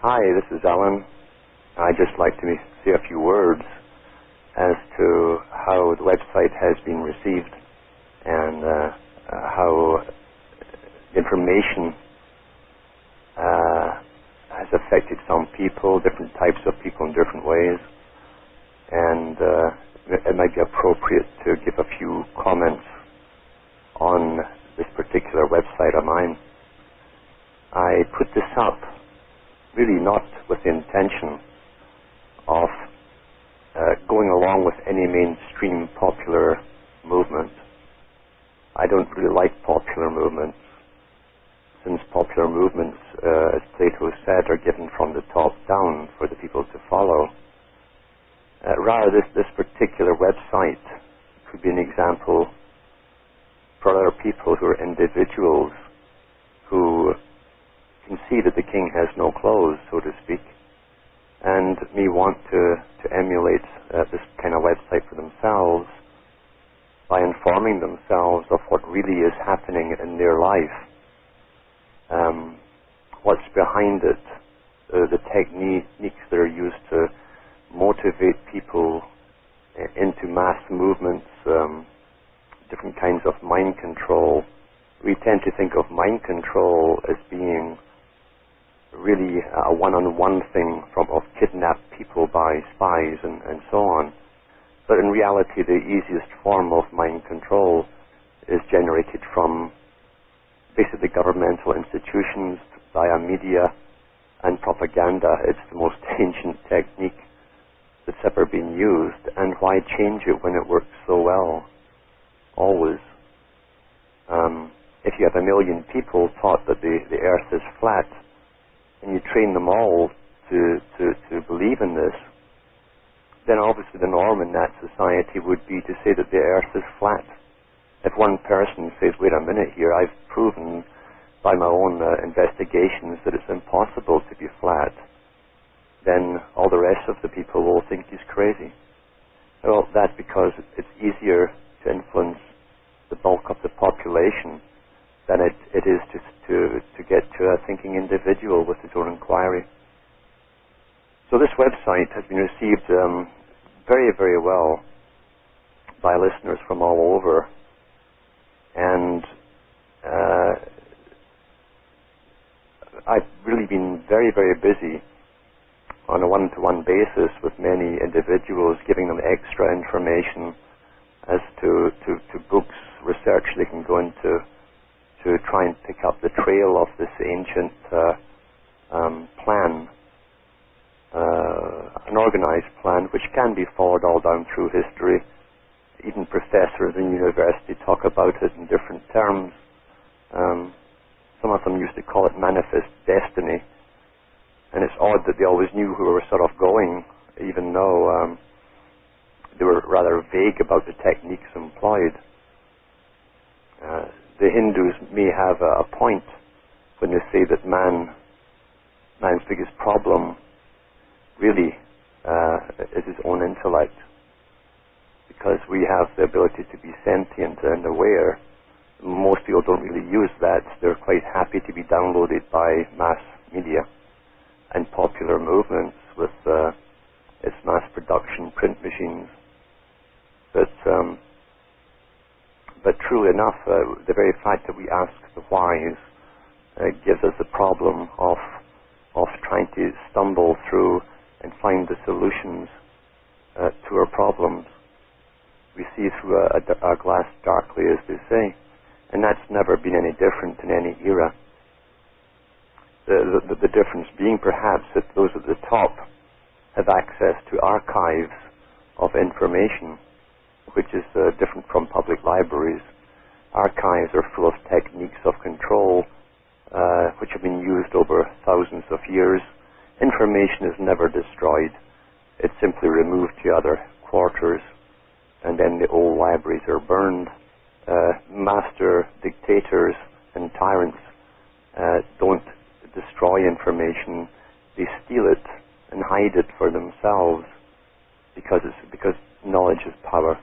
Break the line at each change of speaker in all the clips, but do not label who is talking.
Hi, this is Alan. I'd just like to say a few words as to how the website has been received and how information has affected some people, different types of people in different ways, and it might be appropriate to give a few comments on this particular website of mine. I put this up really not with the intention of going along with any mainstream popular movement. I don't really like popular movements, since popular movements, as Plato said, are given from the top down for the people to follow. Rather, this particular website could be an example for other people who are individuals who can see that the king has no clothes, so to speak, and may want to emulate this kind of website for themselves by informing themselves of what really is happening in their life, what's behind it, the techniques that are used to motivate people into mass movements, different kinds of mind control. We tend to think of mind control as being really a one-on-one thing of kidnapped people by spies and so on. But in reality, the easiest form of mind control is generated from basically governmental institutions via media and propaganda. It's the most ancient technique that's ever been used, and why change it when it works so well? Always. If you have 1 million people taught that the earth is flat, and you train them all to believe in this, then obviously the norm in that society would be to say that the earth is flat. If one person says, wait a minute here, I've proven by my own investigations that it's impossible to be flat, then all the rest of the people will think he's crazy. Well, that's because it's easier to influence the bulk of the population than it is to get to a thinking individual with his own inquiry. So this website has been received very, very well by listeners from all over, and I've really been very, very busy on a one-to-one basis with many individuals, giving them extra information as to books, research they can go into to try and pick up the trail of this ancient plan, an organized plan which can be followed all down through history. Even professors in university talk about it in different terms. Some of them used to call it manifest destiny, and it's odd that they always knew who we were sort of going, even though they were rather vague about the techniques employed. The Hindus may have a point when they say that man's biggest problem really is his own intellect, because we have the ability to be sentient and aware. Most people don't really use that. They're quite happy to be downloaded by mass media and popular movements with its mass production print machines. But truly enough, the very fact that we ask the whys gives us the problem of trying to stumble through and find the solutions to our problems. We see through a glass darkly, as they say, and that's never been any different in any era. The difference being perhaps that those at the top have access to archives of information, which is different from public libraries. Archives are full of techniques of control which have been used over thousands of years. Information is never destroyed. It's simply removed to other quarters, and then the old libraries are burned. Master dictators and tyrants don't destroy information. They steal it and hide it for themselves, because knowledge is power.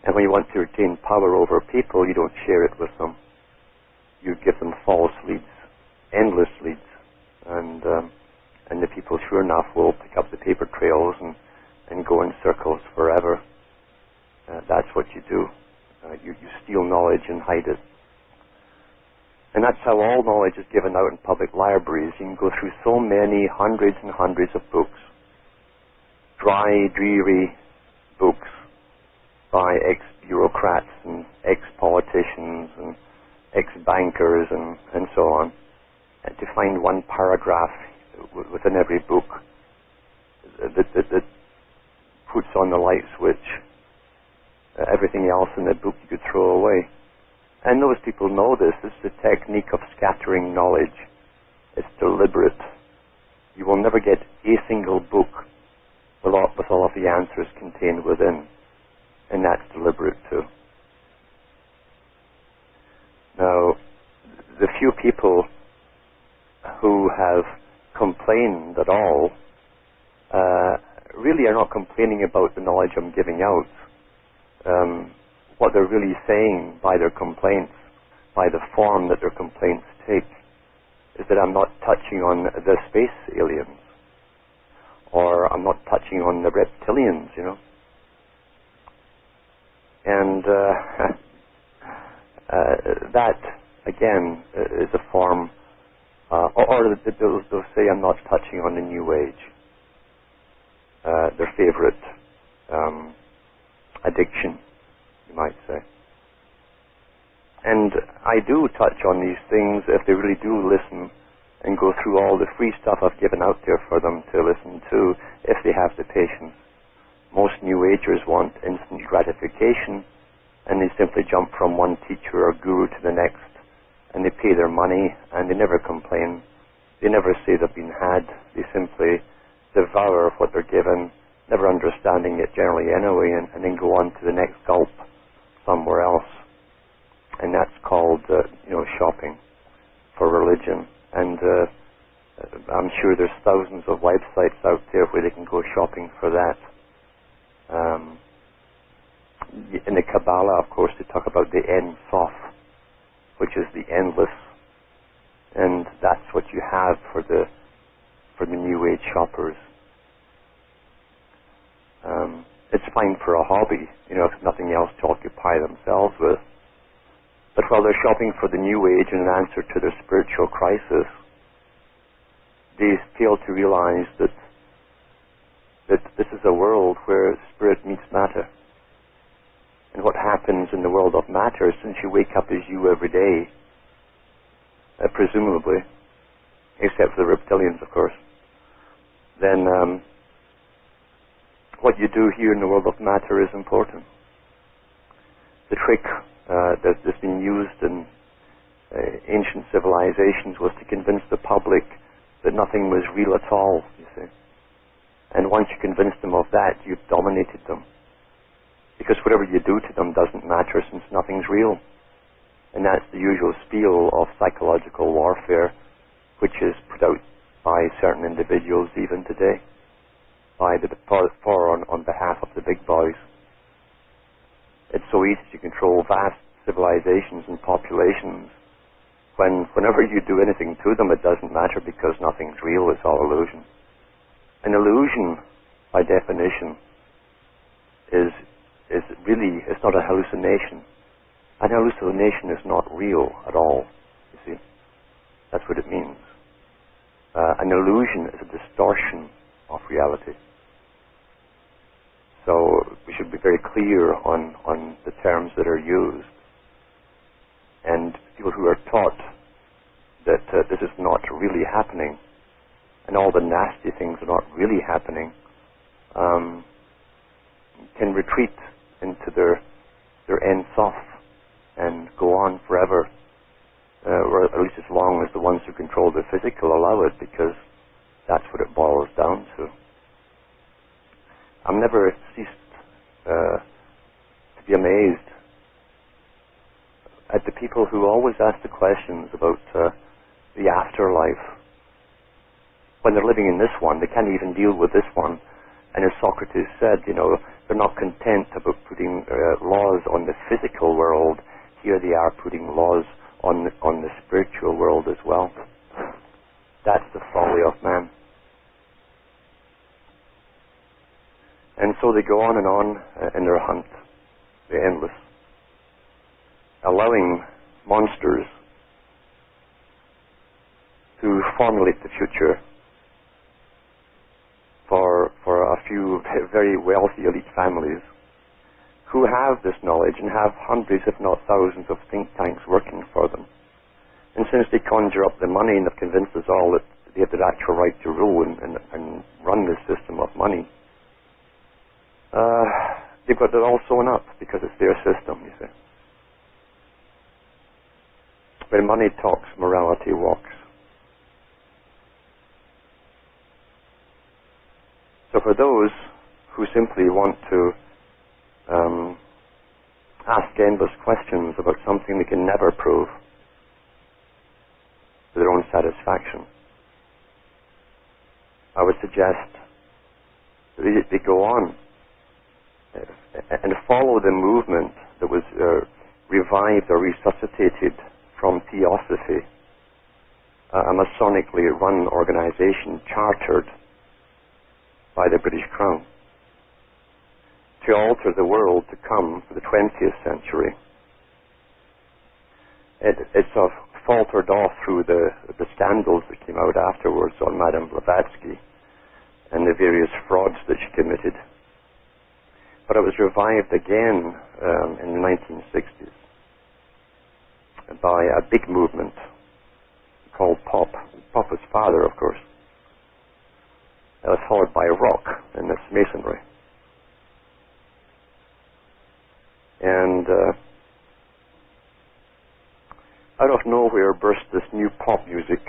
And when you want to retain power over people, you don't share it with them. You give them false leads, endless leads, and and the people, sure enough, will pick up the paper trails and go in circles forever. That's what you do. You steal knowledge and hide it. And that's how all knowledge is given out in public libraries. You can go through so many hundreds and hundreds of books, dry, dreary books by ex-bureaucrats and ex-politicians and ex-bankers and so on, and to find one paragraph within every book that puts on the light switch. Everything else in the book you could throw away. And those people know this. This is the technique of scattering knowledge. It's deliberate. You will never get a single book with all of the answers contained within. And that's deliberate too. Now, the few people who have complained at all really are not complaining about the knowledge I'm giving out. What they're really saying by their complaints, by the form that their complaints take, is that I'm not touching on the space aliens, or I'm not touching on the reptilians, you know. And that, again, is a form, or they'll say I'm not touching on the New Age, their favorite addiction, you might say. And I do touch on these things if they really do listen and go through all the free stuff I've given out there for them to listen to, if they have the patience. Most New Agers want instant gratification, and they simply jump from one teacher or guru to the next, and they pay their money, and they never complain. They never say they've been had. They simply devour what they're given, never understanding it generally anyway, and then go on to the next gulp somewhere else. And that's called, shopping for religion. And I'm sure there's thousands of websites out there where they can go shopping for that. In the Kabbalah, of course, they talk about the Ein Sof, which is the endless, and that's what you have for the New Age shoppers. It's fine for a hobby, if nothing else to occupy themselves with. But while they're shopping for the New Age and an answer to their spiritual crisis, they fail to realize that this is a world where spirit meets matter. And what happens in the world of matter, since you wake up as you every day, presumably, except for the reptilians, of course, then what you do here in the world of matter is important. The trick that's been used in ancient civilizations was to convince the public that nothing was real at all, you see. And once you convinced them of that, you've dominated them. Because whatever you do to them doesn't matter, since nothing's real. And that's the usual spiel of psychological warfare, which is put out by certain individuals even today, on behalf of the big boys. It's so easy to control vast civilizations and populations. Whenever you do anything to them, it doesn't matter because nothing's real, it's all illusion. An illusion, by definition, is really, it's not a hallucination. An hallucination is not real at all, you see. That's what it means. An illusion is a distortion of reality. So we should be very clear on the terms that are used. And people who are taught that this is not really happening, and all the nasty things are not really happening, can retreat into their Ein Sof and go on forever, or at least as long as the ones who control the physical allow it, because that's what it boils down to. I've never ceased to be amazed at the people who always ask the questions about the afterlife. When they're living in this one, they can't even deal with this one. And as Socrates said, they're not content about putting laws on the physical world. Here they are putting laws on the spiritual world as well. That's the folly of man. And so they go on and on in their hunt. They're endless. Allowing monsters to formulate the future for a few very wealthy elite families who have this knowledge and have hundreds, if not thousands, of think tanks working for them. And since they conjure up the money and have convinced us all that they have the actual right to rule and run this system of money, they've got it all sewn up because it's their system, you see. When money talks, morality walks. So for those who simply want to ask endless questions about something they can never prove to their own satisfaction, I would suggest they go on and follow the movement that was revived or resuscitated from Theosophy, a Masonically run organization chartered by the British Crown to alter the world to come for the 20th century. It sort of faltered off through the scandals that came out afterwards on Madame Blavatsky and the various frauds that she committed. But it was revived again in the 1960s by a big movement called Pop. Pop was father, of course. It was followed by rock and this Masonry. And out of nowhere burst this new pop music.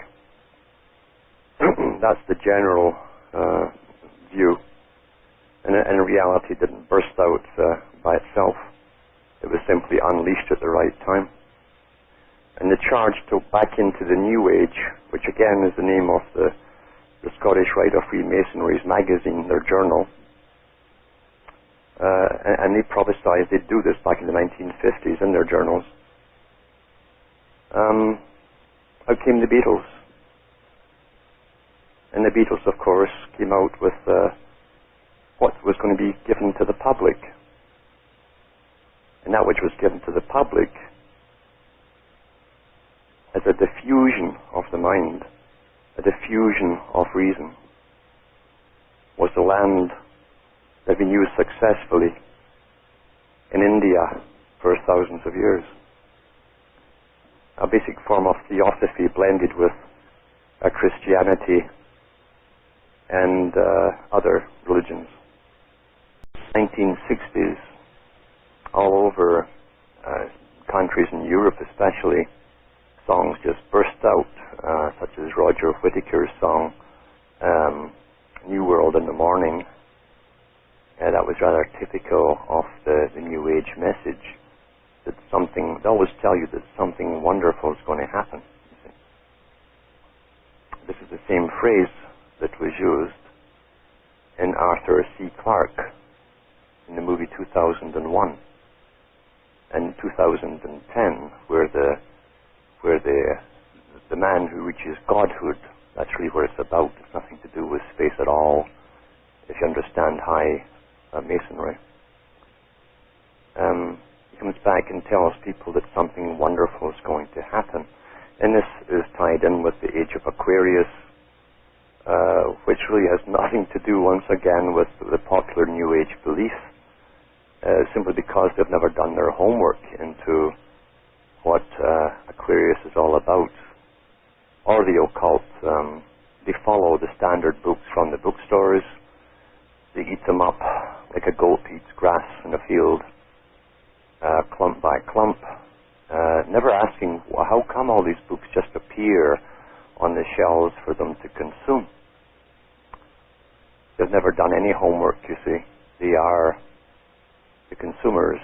That's the general view. And in reality, it didn't burst out by itself. It was simply unleashed at the right time. And the charge took back into the New Age, which again is the name of the Scottish Rite of Freemasonry's magazine, their journal. And they prophesied they'd do this back in the 1950s in their journals. Out came the Beatles. And the Beatles, of course, came out with what was going to be given to the public. And that which was given to the public as a diffusion of the mind, a diffusion of reason, was the land that had been used successfully in India for thousands of years. A basic form of theosophy blended with Christianity and other religions. 1960s, all over countries in Europe especially, songs just burst out, such as Roger Whittaker's song, New World in the Morning. That was rather typical of the New Age message, that something, they always tell you that something wonderful is going to happen. This is the same phrase that was used in Arthur C. Clarke in the movie 2001 and 2010, where the man who reaches godhood, that's really what it's about. It's nothing to do with space at all, if you understand high Masonry. He comes back and tells people that something wonderful is going to happen. And this is tied in with the age of Aquarius, which really has nothing to do, once again, with the popular New Age belief, simply because they've never done their homework into what Aquarius is all about, or the occult. They follow the standard books from the bookstores. They eat them up like a goat eats grass in a field, clump by clump, never asking, well, how come all these books just appear on the shelves for them to consume? They've never done any homework, you see. They are the consumers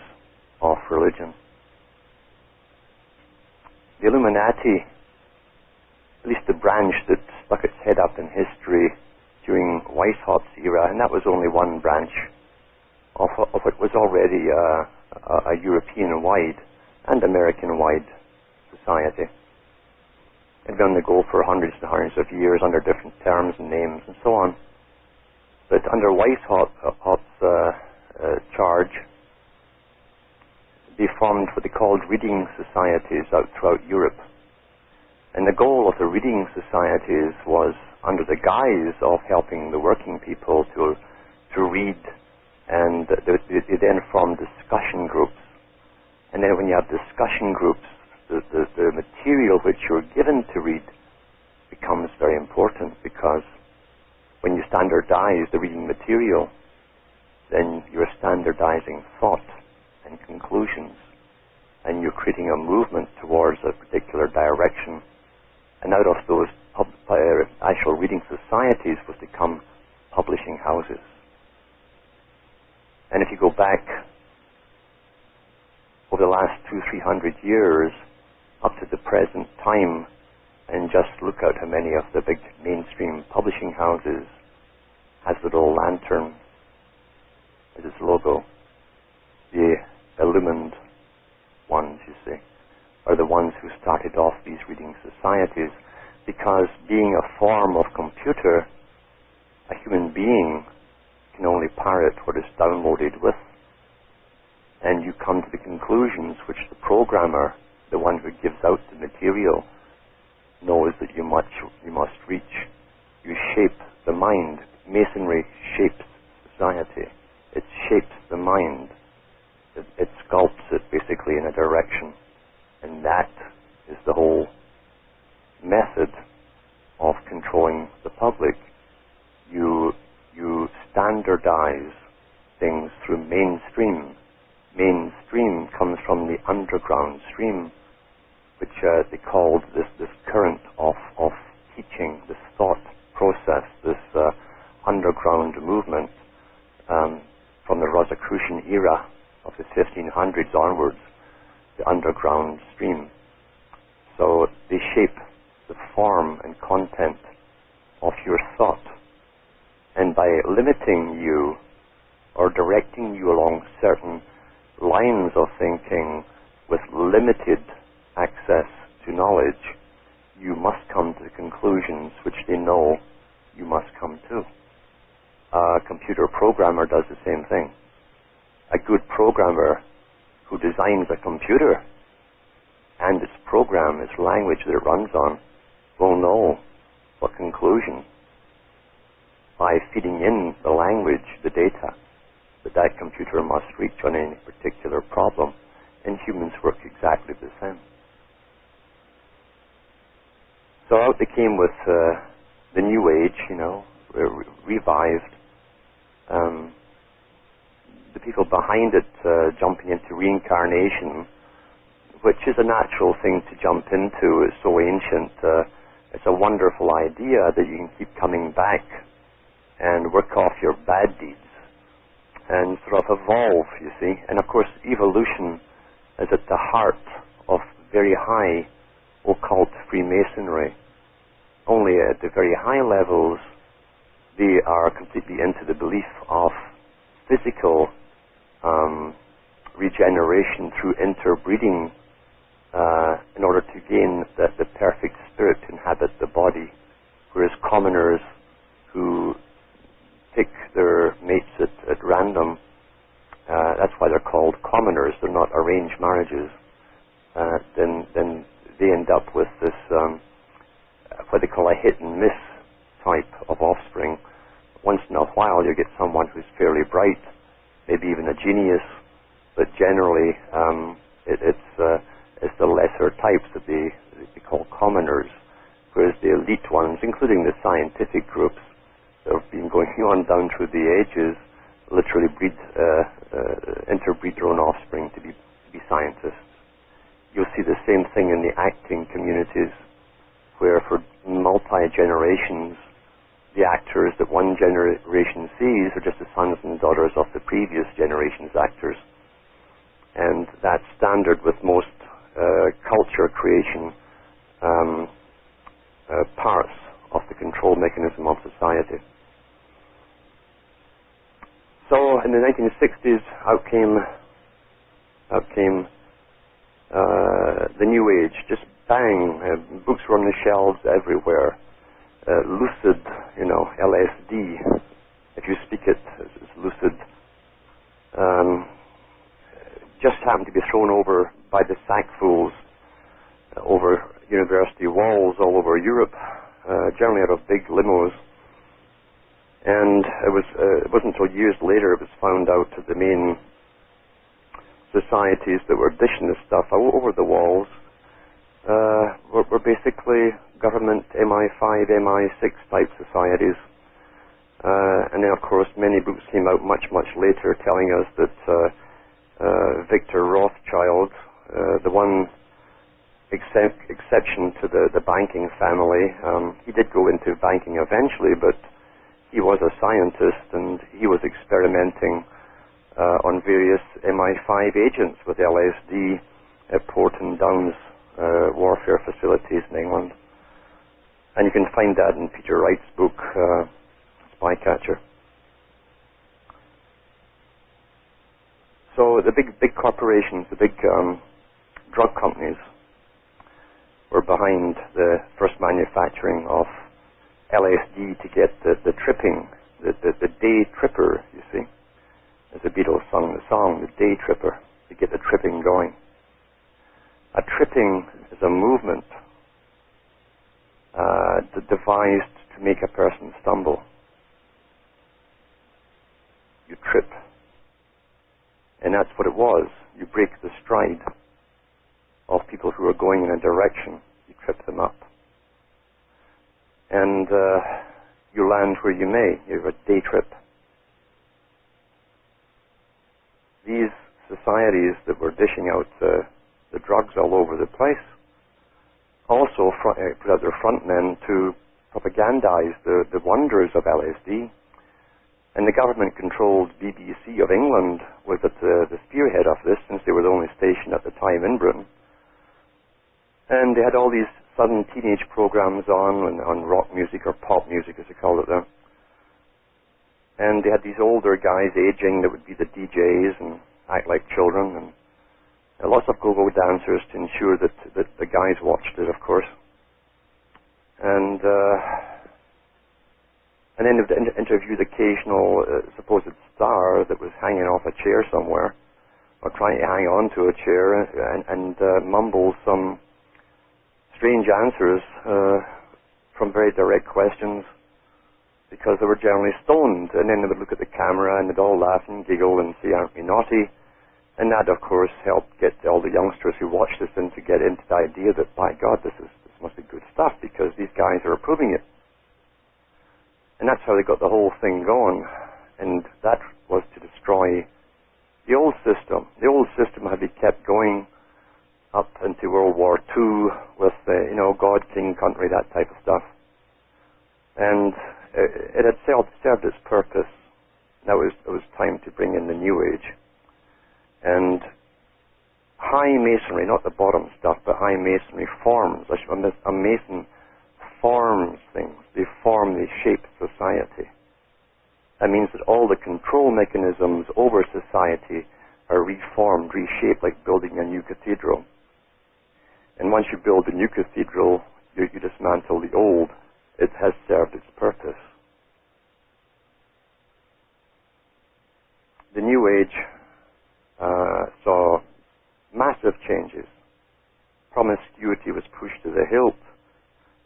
of religion. The Illuminati, at least the branch that stuck its head up in history during Weishaupt's era, and that was only one branch of what was already a European-wide and American-wide society. It had been on the go for hundreds and hundreds of years under different terms and names and so on. But under Weishaupt's charge, they formed what they called reading societies out throughout Europe. And the goal of the reading societies was, under the guise of helping the working people to read, and they then formed discussion groups. And then when you have discussion groups, the material which you're given to read becomes very important, because when you standardize the reading material, then you're standardizing thought and conclusions, and you're creating a movement towards a particular direction. And out of those actual reading societies was to come publishing houses. And if you go back over the last 200-300 years up to the present time, and just look out how many of the big mainstream publishing houses has the little lantern as its logo. The illumined ones, you see, are the ones who started off these reading societies, because being a form of computer, a human being can only parrot what is downloaded with, and you come to the conclusions which the programmer, the one who gives out the material, knows that you must reach. You shape the mind. Masonry shapes society. It shapes the mind. It sculpts it basically in a direction. And that is the whole method of controlling the public. You standardize things through mainstream. Mainstream comes from the underground stream, which they called this current of teaching, this thought process, this underground movement from the Rosicrucian era of the 1500s onwards, the underground stream. So they shape the form and content of your thought. And by limiting you or directing you along certain lines of thinking with limited access to knowledge, you must come to the conclusions which they know you must come to. A computer programmer does the same thing. A good programmer who designs a computer and its program, its language that it runs on, will know what conclusion, by feeding in the language, the data, that computer must reach on any particular problem. And humans work exactly the same. So out they came with the New Age, revived. The people behind it jumping into reincarnation, which is a natural thing to jump into. It's so ancient. It's a wonderful idea that you can keep coming back and work off your bad deeds and sort of evolve, you see. And of course, evolution is at the heart of very high occult Freemasonry. Only at the very high levels, they are completely into the belief of physical regeneration through interbreeding in order to gain the perfect spirit to inhabit the body, whereas commoners who pick their mates at random, that's why they're called commoners, they're not arranged marriages, then they end up with this what they call a hit and miss type of offspring. Once in a while you get someone who's fairly bright, maybe even a genius, but generally it's the lesser types that they call commoners, whereas the elite ones, including the scientific groups that have been going on down through the ages, literally interbreed their own offspring to be scientists. You'll see the same thing in the acting communities, where for multi-generations, the actors that one generation sees are just the sons and daughters of the previous generation's actors. And that's standard with most culture creation parts of the control mechanism of society. So in the 1960s, out came the New Age, just bang, books were on the shelves everywhere. Lucid, LSD, if you speak it, it's lucid. Just happened to be thrown over by the sackfuls over university walls all over Europe, generally out of big limos. And it wasn't until years later it was found out that the main societies that were dishing this stuff over the walls were basically government MI5, MI6 type societies. And then, of course, many books came out much, much later telling us that Victor Rothschild, the one exception to the banking family, he did go into banking eventually, but he was a scientist and he was experimenting on various MI5 agents with LSD at Porton Downs warfare facilities in England. And you can find that in Peter Wright's book, Spycatcher. So the big corporations, the big drug companies were behind the first manufacturing of LSD to get the tripping, the day tripper, you see. As the Beatles sung the song, the day tripper, to get the tripping going. A tripping is a movement devised to make a person stumble. You trip. And that's what it was. You break the stride of people who are going in a direction. You trip them up. And you land where you may. You have a day trip. These societies that were dishing out the drugs all over the place also put out their front men to propagandize the wonders of LSD. And the government-controlled BBC of England was at the spearhead of this, since they were the only station at the time in Britain. And they had all these sudden teenage programs on rock music, or pop music as they called it then. And they had these older guys aging that would be the DJs and act like children, and lots of go-go dancers to ensure that the guys watched it, of course. And then they would interview the occasional supposed star that was hanging off a chair somewhere, or trying to hang on to a chair, and mumble some strange answers from very direct questions, because they were generally stoned. And then they would look at the camera and they'd all laugh and giggle and say, "Aren't we naughty?" And that, of course, helped get all the youngsters who watched this in to get into the idea that, by God, this must be good stuff, because these guys are approving it. And that's how they got the whole thing going. And that was to destroy the old system. The old system had been kept going up into World War II with, God, King, Country, that type of stuff. And it had served its purpose. Now it was time to bring in the New Age. And high masonry, not the bottom stuff, but high masonry forms. A mason forms things. They shape society. That means that all the control mechanisms over society are reformed, reshaped, like building a new cathedral. And once you build a new cathedral, you dismantle the old. It has served its purpose. The New Age saw massive changes. Promiscuity was pushed to the hilt.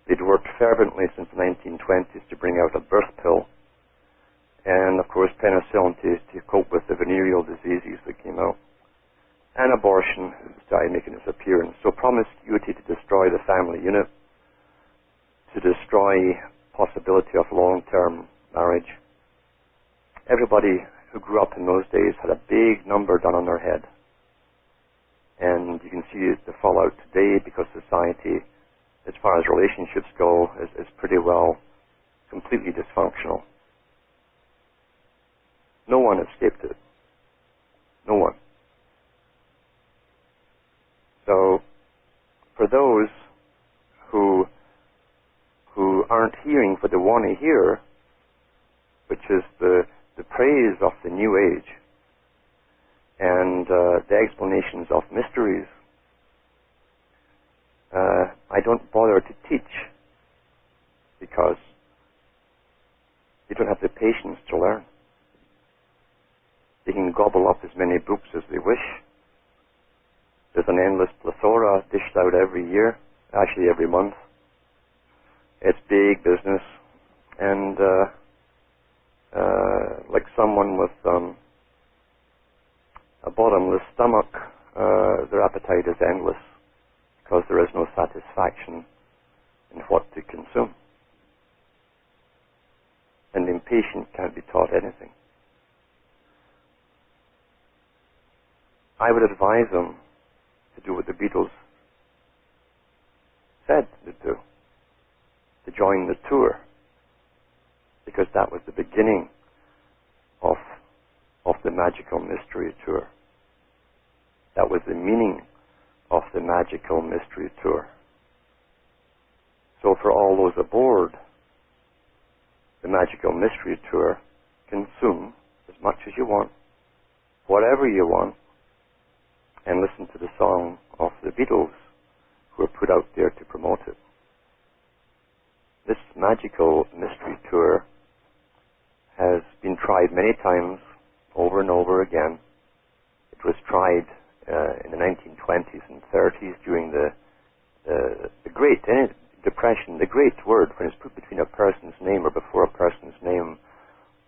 They'd worked fervently since the 1920s to bring out a birth pill, and of course penicillin to cope with the venereal diseases that came out. And abortion started making its appearance. So promiscuity to destroy the family unit, to destroy possibility of long-term marriage. Everybody who grew up in those days had a big number done on their head. And you can see the fallout today, because society, as far as relationships go, is pretty well completely dysfunctional. No one escaped it. No one. So, for those who aren't hearing what they want to hear, which is the praise of the New Age and the explanations of mysteries, I don't bother to teach because they don't have the patience to learn. They can gobble up as many books as they wish. There's an endless plethora dished out every year, actually every month. It's big business, and like someone with a bottomless stomach, their appetite is endless because there is no satisfaction in what to consume. And the impatient can't be taught anything. I would advise them to do what the Beatles said to do, to join the tour, because that was the beginning of the Magical Mystery Tour. That was the meaning of the Magical Mystery Tour. So for all those aboard the Magical Mystery Tour, consume as much as you want, whatever you want, and listen to the song of the Beatles who were put out there to promote it. This Magical Mystery Tour has been tried many times, over and over again. It was tried in the 1920s and 30s during the Great Depression. The great word, when it's put between a person's name or before a person's name,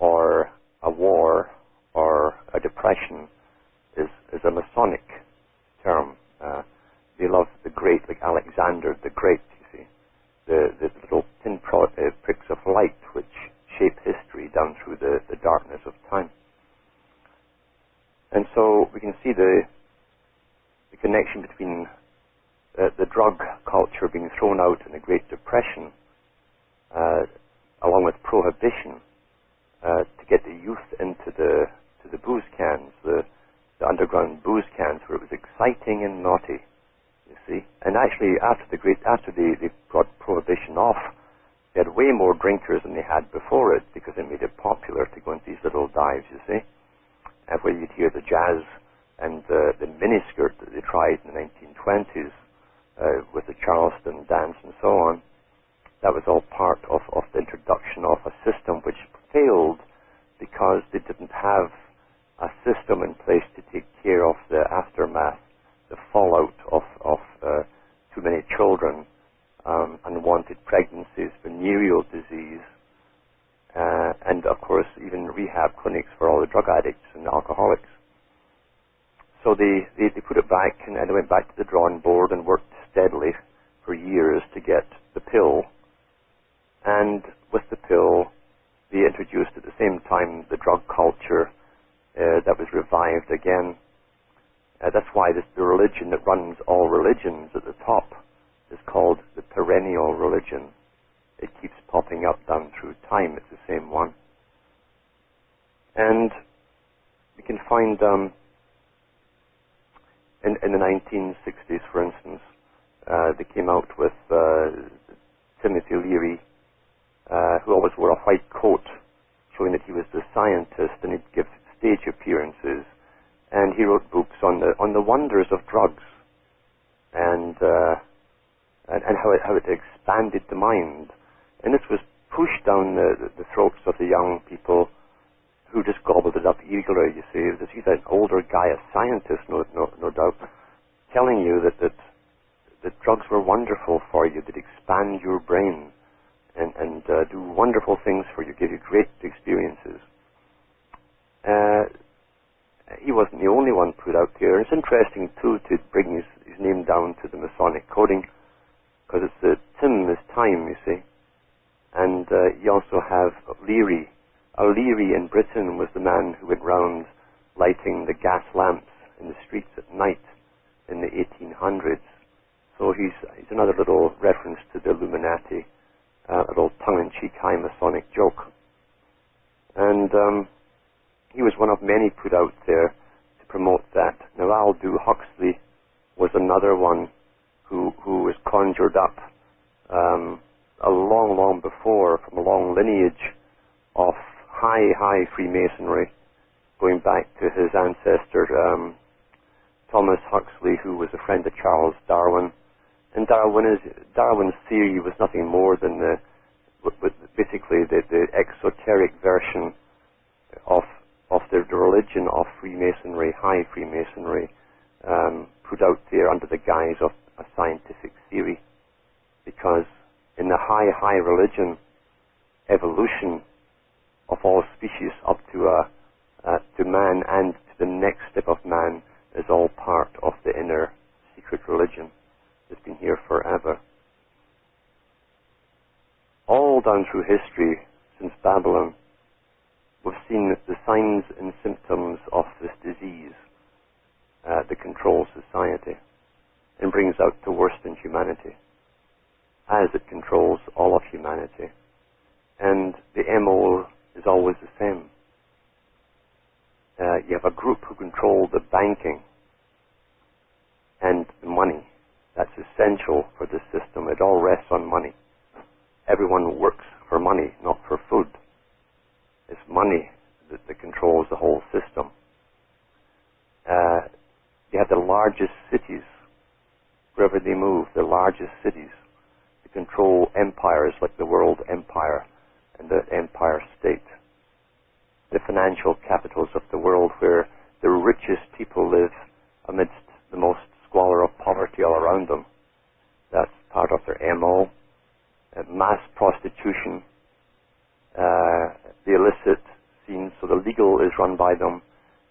or a war or a depression, is a Masonic term. They love the great, like Alexander the Great, you see. The little pricks of light which shape history down through the darkness of time. And so we can see the connection between the drug culture being thrown out in the Great Depression, along with prohibition, to get the youth into the booze cans, the underground booze cans, where it was exciting and naughty, you see. And actually, after they brought prohibition off, they had way more drinkers than they had before it, because it made it popular to go into these little dives, you see. And where you'd hear the jazz and the miniskirt that they tried in the 1920s with the Charleston dance and so on, that was all part of the introduction of a system which failed because they didn't have a system in place to take care of the aftermath, the fallout of too many children, unwanted pregnancies, venereal disease, and of course even rehab clinics for all the drug addicts and alcoholics. So they put it back, and they went back to the drawing board and worked steadily for years to get the pill. And with the pill, they introduced at the same time the drug culture that was revived again. That's why the religion that runs all religions at the top is called the perennial religion. It keeps popping up down through time. It's the same one. And we can find in the 1960s, for instance, they came out with Timothy Leary, who always wore a white coat, showing that he was the scientist, and he'd give stage appearances, and he wrote books on the wonders of drugs, and how it expanded the mind. And this was pushed down the throats of the young people who just gobbled it up eagerly, you see. He's an older guy, a scientist, no doubt, telling you that drugs were wonderful for you, that expand your brain and do wonderful things for you, give you great experiences. He wasn't the only one put out there. It's interesting, too, to bring his name down to the Masonic coding, because it's the Tim is time, you see. And you also have Leary. Leary in Britain was the man who went round lighting the gas lamps in the streets at night in the 1800s. So he's another little reference to the Illuminati, a little tongue-in-cheek high Masonic joke. And he was one of many put out there to promote that. Now, Aldous Huxley was another one who was conjured up a long before, from a long lineage of high Freemasonry, going back to his ancestor Thomas Huxley, who was a friend of Charles Darwin, And Darwin's theory was nothing more than basically the exoteric version of the religion of Freemasonry, high Freemasonry, put out there under the guise of a scientific theory. Because in the high religion, evolution of all species up to man and to the next step of man is all part of the inner secret religion. It's been here forever. All down through history, since Babylon, we've seen the signs and symptoms of this disease that controls society and brings out the worst in humanity, as it controls all of humanity. And the MO is always the same. You have a group who control the banking and the money. That's essential for the system. It all rests on money. Everyone works for money, not for food. It's money that controls the whole system. You have the largest cities, wherever they move, the largest cities, to control empires like the world empire and the empire state. The financial capitals of the world where the richest people live amidst the most squalor of poverty all around them. That's part of their MO. Mass prostitution, the illicit scenes, so the legal is run by them,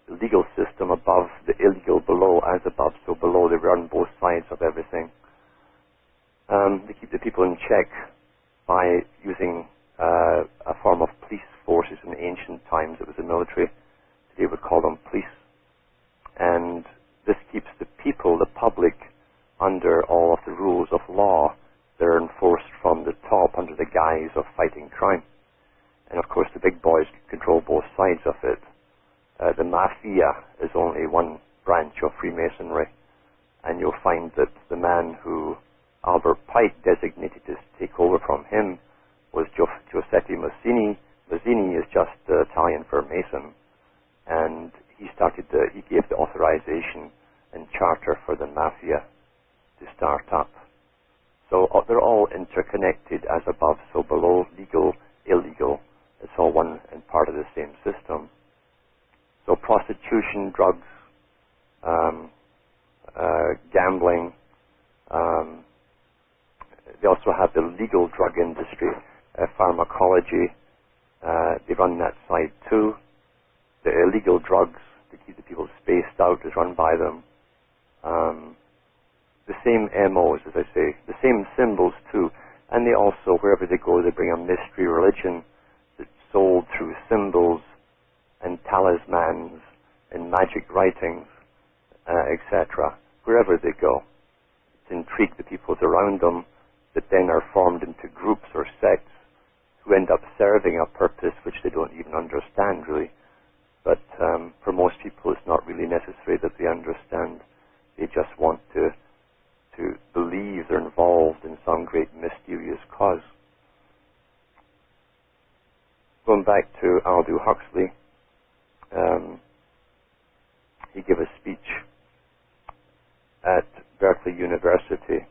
the legal system above, the illegal below, as above, so below. They run both sides of everything. They keep the people in check by using a form of police forces. In ancient times it was the military. Today we call them police. And this keeps the people, the public, under all of the rules of law. They're enforced from the top under the guise of fighting crime. And of course the big boys control both sides of it. The mafia is only one branch of Freemasonry. And you'll find that the man who Albert Pike designated to take over from him was Giuseppe Mazzini. Mazzini is just Italian for Mason. And he gave the authorization and charter for the mafia to start up. So they're all interconnected, as above, so below, legal, illegal. It's all one and part of the same system. So prostitution, drugs, gambling. They also have the legal drug industry, pharmacology. They run that side too. The illegal drugs, to keep the people spaced out, is run by them. The same MOs, as I say, the same symbols too. And they also, wherever they go, they bring a mystery religion that's sold through symbols and talismans and magic writings, etc. Wherever they go, to intrigue the peoples around them, that then are formed into groups or sects who end up serving a purpose which they don't even understand, really. But for most people, it's not really necessary that they understand. They just want to believe they're involved in some great mysterious cause. Going back to Aldous Huxley, he gave a speech at Berkeley University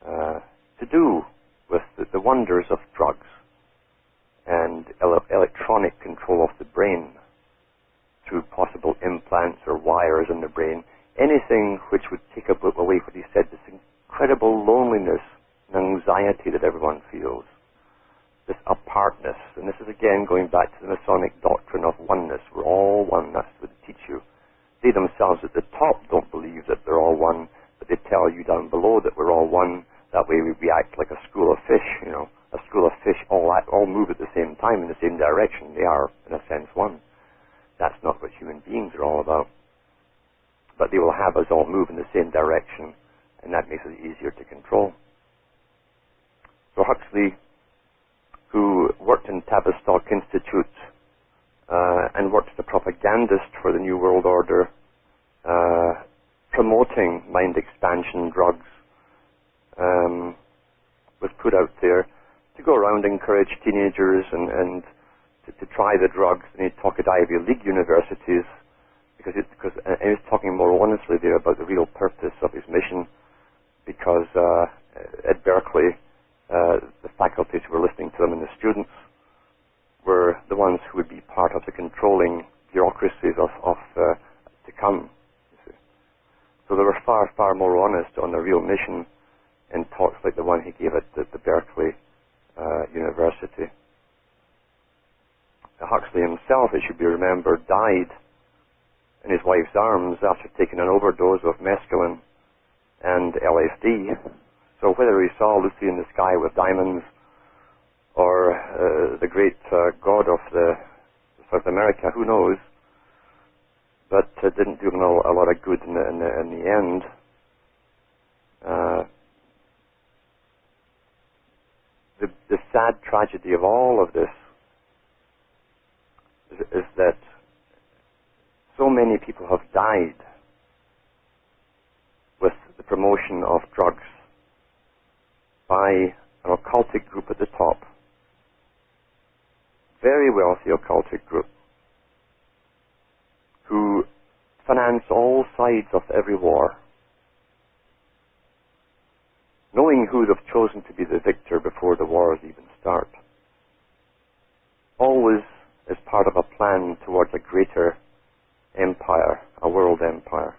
to do with the wonders of drugs and electronic control of the brain through possible implants or wires in the brain. Anything which would take away what he said, this incredible loneliness and anxiety that everyone feels, this apartness. And this is again going back to the Masonic doctrine of oneness. We're all one. That's what they teach you. They themselves at the top don't believe that they're all one, but they tell you down below that we're all one. That way we act like a school of fish, A school of fish all move at the same time in the same direction. They are, in a sense, one. That's not what human beings are all about. But they will have us all move in the same direction, and that makes it easier to control. So Huxley, who worked in Tavistock Institute and worked as a propagandist for the New World Order, promoting mind expansion drugs, was put out there to go around and encourage teenagers and to try the drugs. And he'd talk at Ivy League universities, because he was talking more honestly there about the real purpose of his mission, because at Berkeley, the faculties who were listening to them and the students were the ones who would be part of the controlling bureaucracies of to come. So they were far, far more honest on their real mission in talks like the one he gave at the Berkeley University. Huxley himself, it should be remembered, died in his wife's arms after taking an overdose of mescaline and LSD. So whether he saw Lucy in the Sky with Diamonds or the great god of South America, who knows? But it didn't do him a lot of good in the end. The sad tragedy of all of this is that so many people have died with the promotion of drugs by an occultic group at the top, very wealthy occultic group, who finance all sides of every war, knowing who they've chosen to be the victor before the wars even start, always as part of a plan towards a greater empire, a world empire.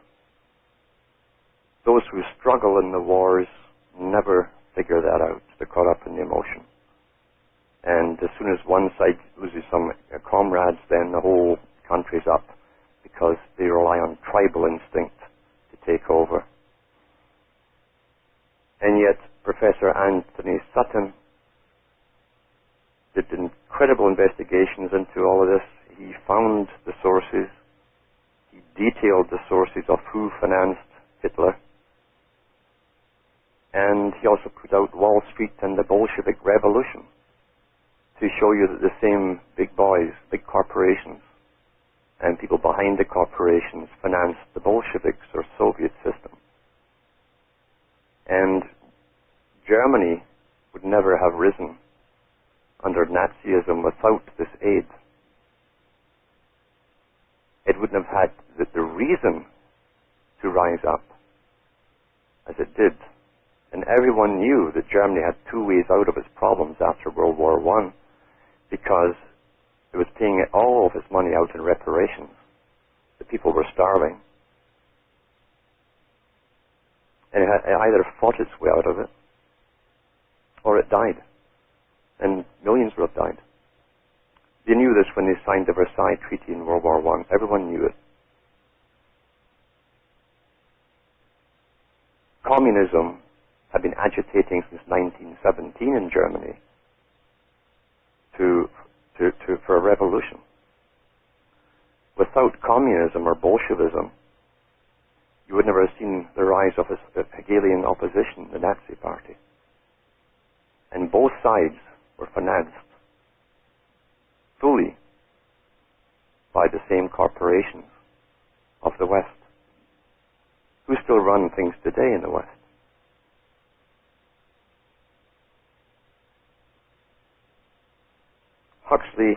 Those who struggle in the wars never figure that out. They're caught up in the emotion. And as soon as one side loses some comrades, then the whole country's up, because they rely on tribal instinct to take over. And yet, Professor Anthony Sutton did incredible investigations into all of this. He found the sources. He detailed the sources of who financed Hitler. And he also put out Wall Street and the Bolshevik Revolution to show you that the same big boys, big corporations, and people behind the corporations financed the Bolsheviks or Soviet system. And Germany would never have risen under Nazism without this aid. It wouldn't have had the reason to rise up as it did. And everyone knew that Germany had two ways out of its problems after World War I, because it was paying all of its money out in reparations. The people were starving. And it either fought its way out of it, or it died. And millions would have died. They knew this when they signed the Versailles Treaty in World War I. Everyone knew it. Communism had been agitating since 1917 in Germany for a revolution. Without communism or Bolshevism, you would never have seen the rise of the Hegelian opposition, the Nazi Party. And both sides were financed fully by the same corporations of the West, who still run things today in the West. Huxley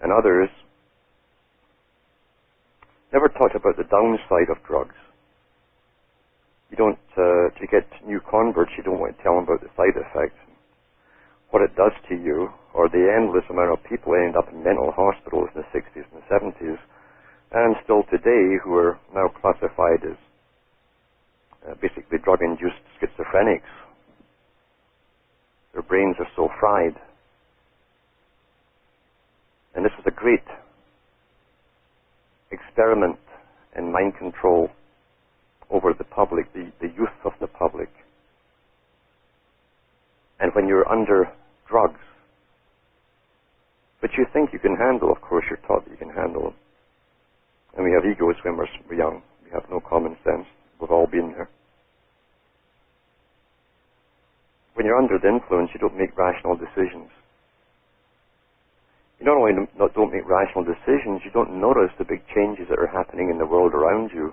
and others never talked about the downside of drugs. You don't, to get new converts, you don't want to tell them about the side effects, what it does to you, or the endless amount of people end up in mental hospitals in the 60s and the 70s, and still today who are now classified as basically drug-induced schizophrenics. Their brains are so fried. And this was a great experiment in mind control over the public, the youth of the public. And when you're under drugs, which you think you can handle, of course you're taught that you can handle them. And we have egos when we're young. We have no common sense. We've all been there. When you're under the influence, you don't make rational decisions. You not only don't make rational decisions, you don't notice the big changes that are happening in the world around you,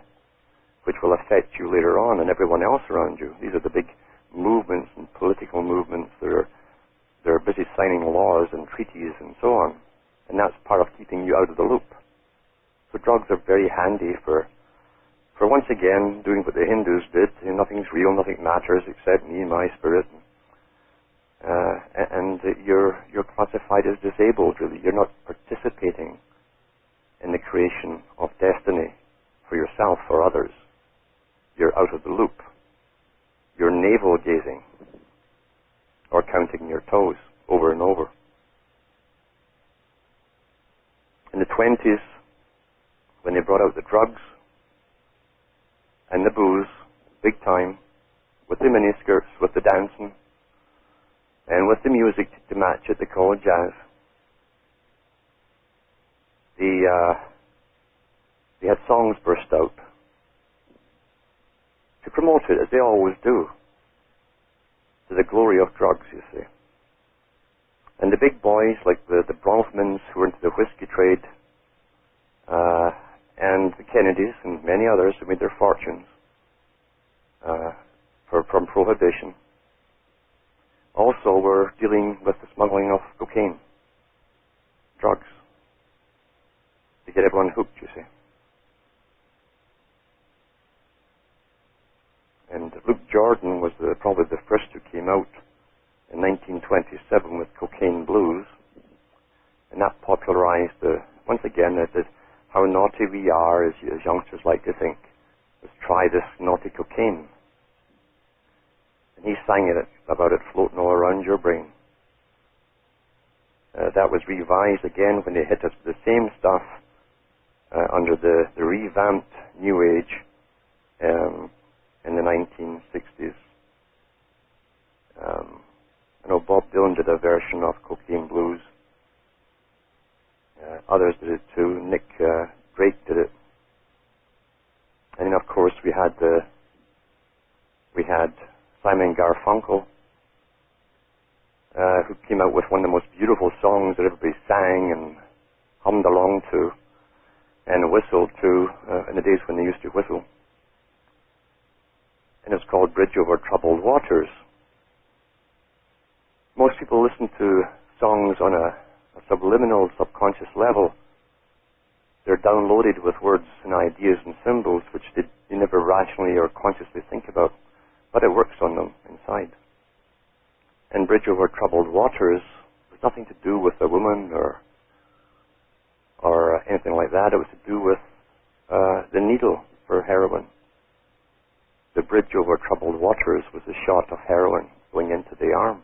which will affect you later on and everyone else around you. These are the big movements and political movements that are busy signing laws and treaties and so on. And that's part of keeping you out of the loop. So drugs are very handy for for once again doing what the Hindus did. Nothing's real, nothing matters except me and my spirit. And you're classified as disabled, really. You're not participating in the creation of destiny for yourself or others. You're out of the loop. You're navel-gazing or counting your toes over and over. In the 20s, when they brought out the drugs and the booze, big time, with the miniskirts, with the dancing, and with the music to match it, they call it jazz, they had songs burst out to promote it, as they always do, to the glory of drugs, you see. And the big boys, like the Bronfmans, who were into the whiskey trade, and the Kennedys and many others who made their fortunes from prohibition, also were dealing with the smuggling of cocaine, drugs, to get everyone hooked, you see. And Luke Jordan was probably the first who came out in 1927 with Cocaine Blues, and that popularized, once again, how naughty we are, as youngsters like to think. Let's try this naughty cocaine. And he sang about it floating all around your brain. That was revised again when they hit us with the same stuff under the revamped New Age in the 1960s. I know Bob Dylan did a version of Cocaine Blues. Others did it too. Nick Drake did it. And then, of course, we had Simon Garfunkel, who came out with one of the most beautiful songs that everybody sang and hummed along to and whistled to in the days when they used to whistle. And it's called Bridge Over Troubled Waters. Most people listen to songs on a subliminal, subconscious level. They're downloaded with words and ideas and symbols which they never rationally or consciously think about, but it works on them inside. And Bridge Over Troubled Waters was nothing to do with a woman or anything like that. It was to do with the needle for heroin. The bridge over troubled waters was a shot of heroin going into the arm.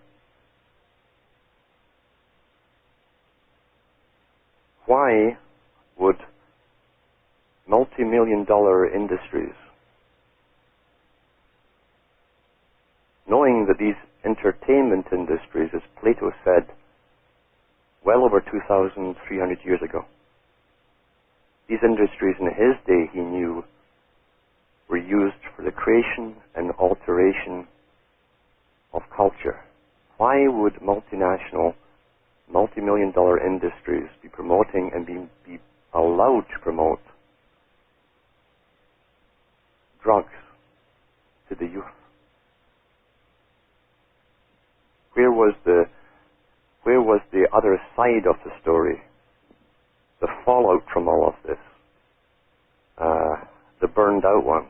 Why would multi-million-dollar industries, knowing that these entertainment industries, as Plato said, well over 2,300 years ago, these industries in his day, he knew, were used for the creation and alteration of culture. Why would multinational, multi-million-dollar industries be promoting and be allowed to promote drugs to the youth? Where was the other side of the story? The fallout from all of this? The burned out ones,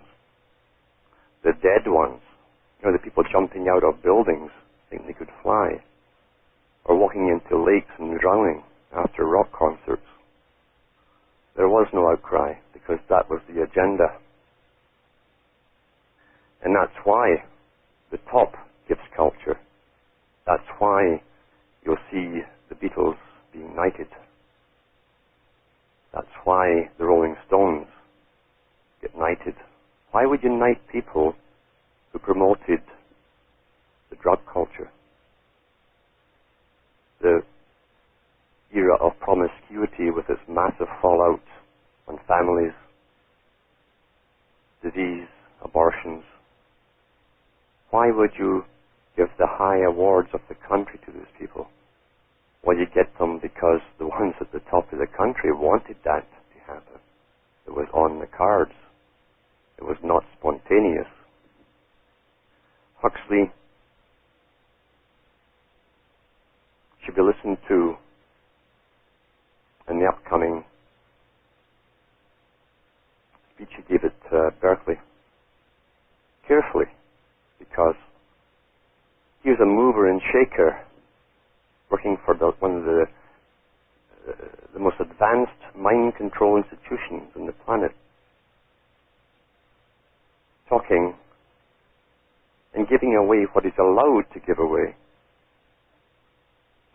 the dead ones, the people jumping out of buildings thinking they could fly, or walking into lakes and drowning after rock concerts. There was no outcry because that was the agenda. And that's why the top gives culture. That's why you'll see the Beatles being knighted. That's why the Rolling Stones get knighted. Why would you knight people who promoted the drug culture? The era of promiscuity with its massive fallout on families, disease, abortions. Why would you give the high awards of the country to these people? Well, you get them because the ones at the top of the country wanted that to happen. It was on the cards. It was not spontaneous. Huxley should be listened to in the upcoming speech he gave at Berkeley carefully, because he was a mover and shaker working for one of the most advanced mind control institutions on the planet, talking and giving away what he's allowed to give away,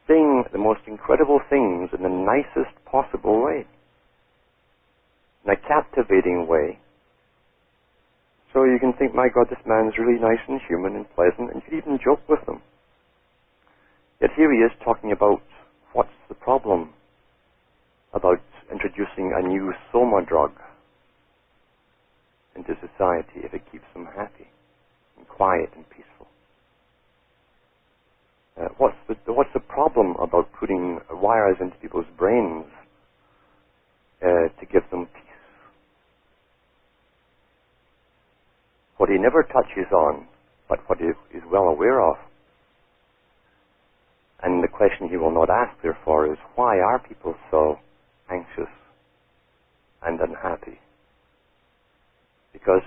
saying the most incredible things in the nicest possible way, in a captivating way. So you can think, my God, this man's really nice and human and pleasant, and you could even joke with him. Yet here he is talking about what's the problem about introducing a new soma drug into society if it keeps them happy and quiet and peaceful. What's the problem about putting wires into people's brains to give them peace? What he never touches on, but what he is well aware of. And the question he will not ask, therefore, is why are people so anxious and unhappy? Because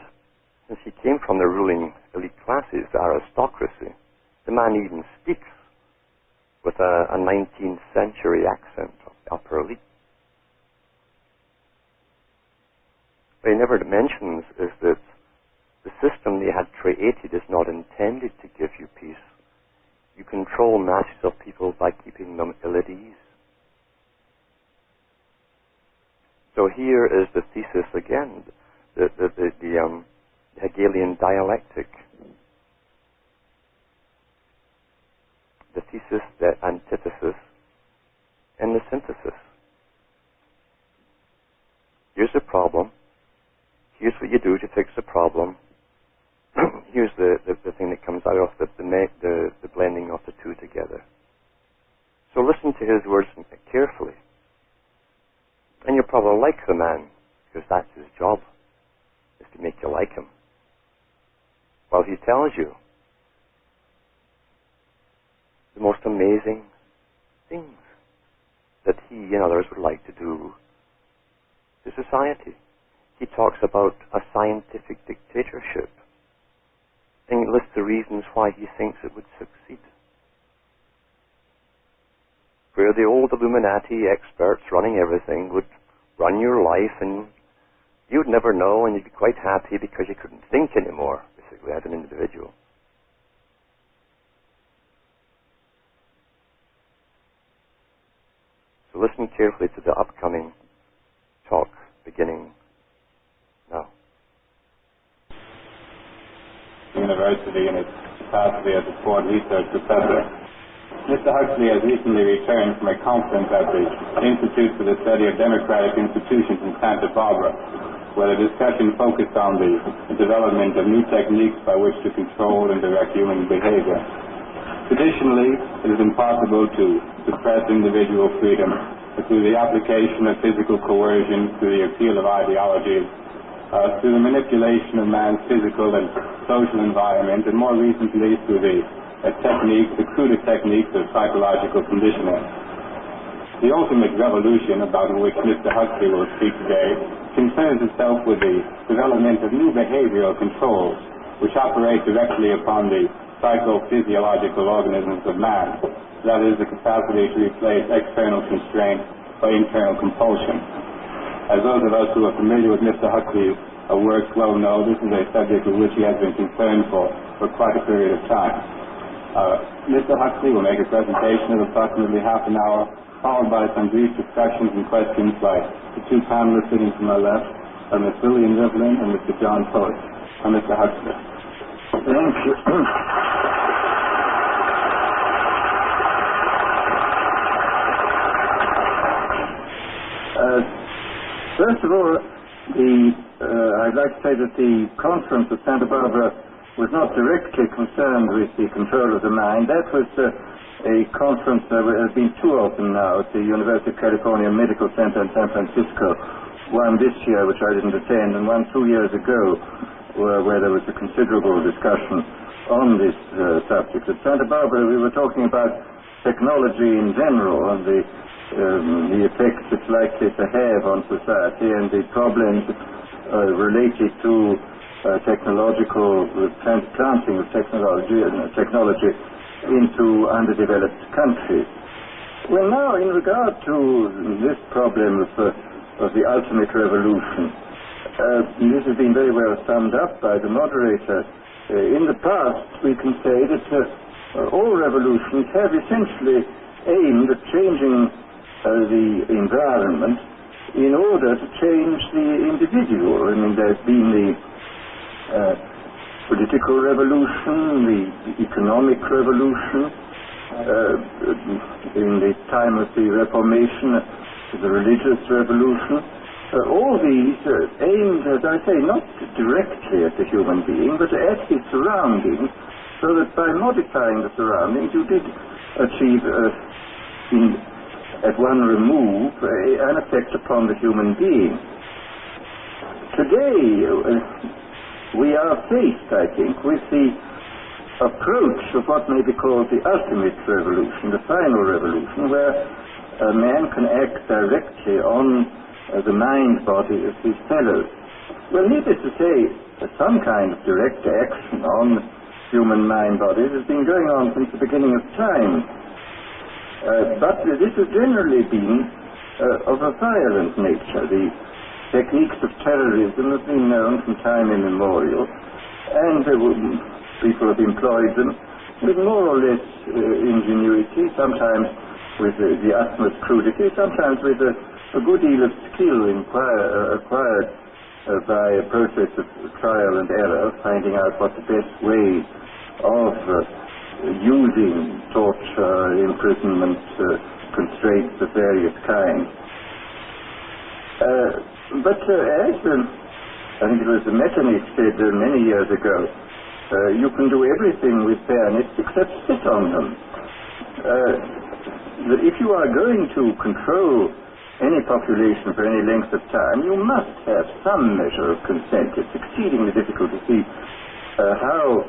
since he came from the ruling elite classes, the aristocracy, the man even speaks with a 19th century accent of the upper elite. What he never mentions is that the system they had created is not intended to give you peace. You control masses of people by keeping them ill at ease. So here is the thesis again, the Hegelian dialectic. The thesis, the antithesis, and the synthesis. Here's the problem. Here's what you do to fix the problem. Here's the thing that comes out of the blending of the two together. So listen to his words carefully. And you'll probably like the man, because that's his job, is to make you like him. While he tells you the most amazing things that he and others would like to do to society. He talks about a scientific dictatorship, and he lists the reasons why he thinks it would succeed. Where the old Illuminati experts running everything would run your life, and you'd never know, and you'd be quite happy because you couldn't think anymore, basically, as an individual. So listen carefully to the upcoming talk beginning now.
University in its capacity as a Ford Research Professor. Mr. Huxley has recently returned from a conference at the Institute for the Study of Democratic Institutions in Santa Barbara, where the discussion focused on the development of new techniques by which to control and direct human behavior. Traditionally, it is impossible to suppress individual freedom through the application of physical coercion, through the appeal of ideologies, through the manipulation of man's physical and social environment, and more recently through the crudest techniques of psychological conditioning. The ultimate revolution about which Mr. Huxley will speak today concerns itself with the development of new behavioral controls which operate directly upon the psychophysiological organisms of man, that is, the capacity to replace external constraint by internal compulsion. As those of us who are familiar with Mr. Huxley's works well know, this is a subject with which he has been concerned for quite a period of time. Mr. Huxley will make a presentation of approximately half an hour, followed by some brief discussions and questions by the two panelists sitting to my left, Ms. Lillian Rivlin and Mr. John Post. Mr. Huxley.
Thank you. First of all, I'd like to say that the conference of Santa Barbara was not directly concerned with the control of the mind. That was a conference that has been two open now at the University of California Medical Center in San Francisco. One this year, which I didn't attend, and one 2 years ago, where there was a considerable discussion on this subject. At Santa Barbara, we were talking about technology in general and the effects it's likely to have on society and the problems related to technological transplanting of technology into underdeveloped countries. Well, now, in regard to this problem of the ultimate revolution, this has been very well summed up by the moderator. In the past, we can say that all revolutions have essentially aimed at changing the environment in order to change the individual. I mean, there's been the political revolution, the economic revolution, in the time of the Reformation, the religious revolution. All these aimed, as I say, not directly at the human being, but at his surroundings, so that by modifying the surroundings you did achieve, at one remove, an effect upon the human being. Today, we are faced, I think, with the approach of what may be called the ultimate revolution, the final revolution, where a man can act directly on the mind-body of his fellows. Well, needless to say, some kind of direct action on human mind-bodies has been going on since the beginning of time. But this has generally been of a violent nature. The techniques of terrorism have been known from time immemorial, and people have employed them with more or less ingenuity, sometimes with the utmost crudity, sometimes with a good deal of skill acquired by a process of trial and error, finding out what the best way of using torture, imprisonment, constraints of various kinds. But as I think it was Metternich said many years ago, you can do everything with bayonets except sit on them. That if you are going to control any population for any length of time, you must have some measure of consent. It's exceedingly difficult to see how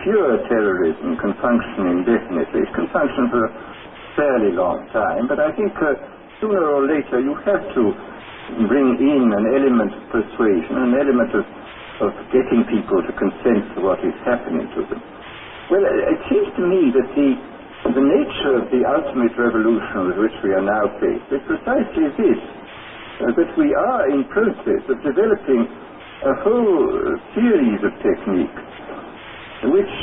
pure terrorism can function indefinitely. It can function for a fairly long time, but I think sooner or later you have to bring in an element of persuasion, an element of getting people to consent to what is happening to them. Well, it seems to me that the nature of the ultimate revolution with which we are now faced is precisely this, that we are in process of developing a whole series of techniques which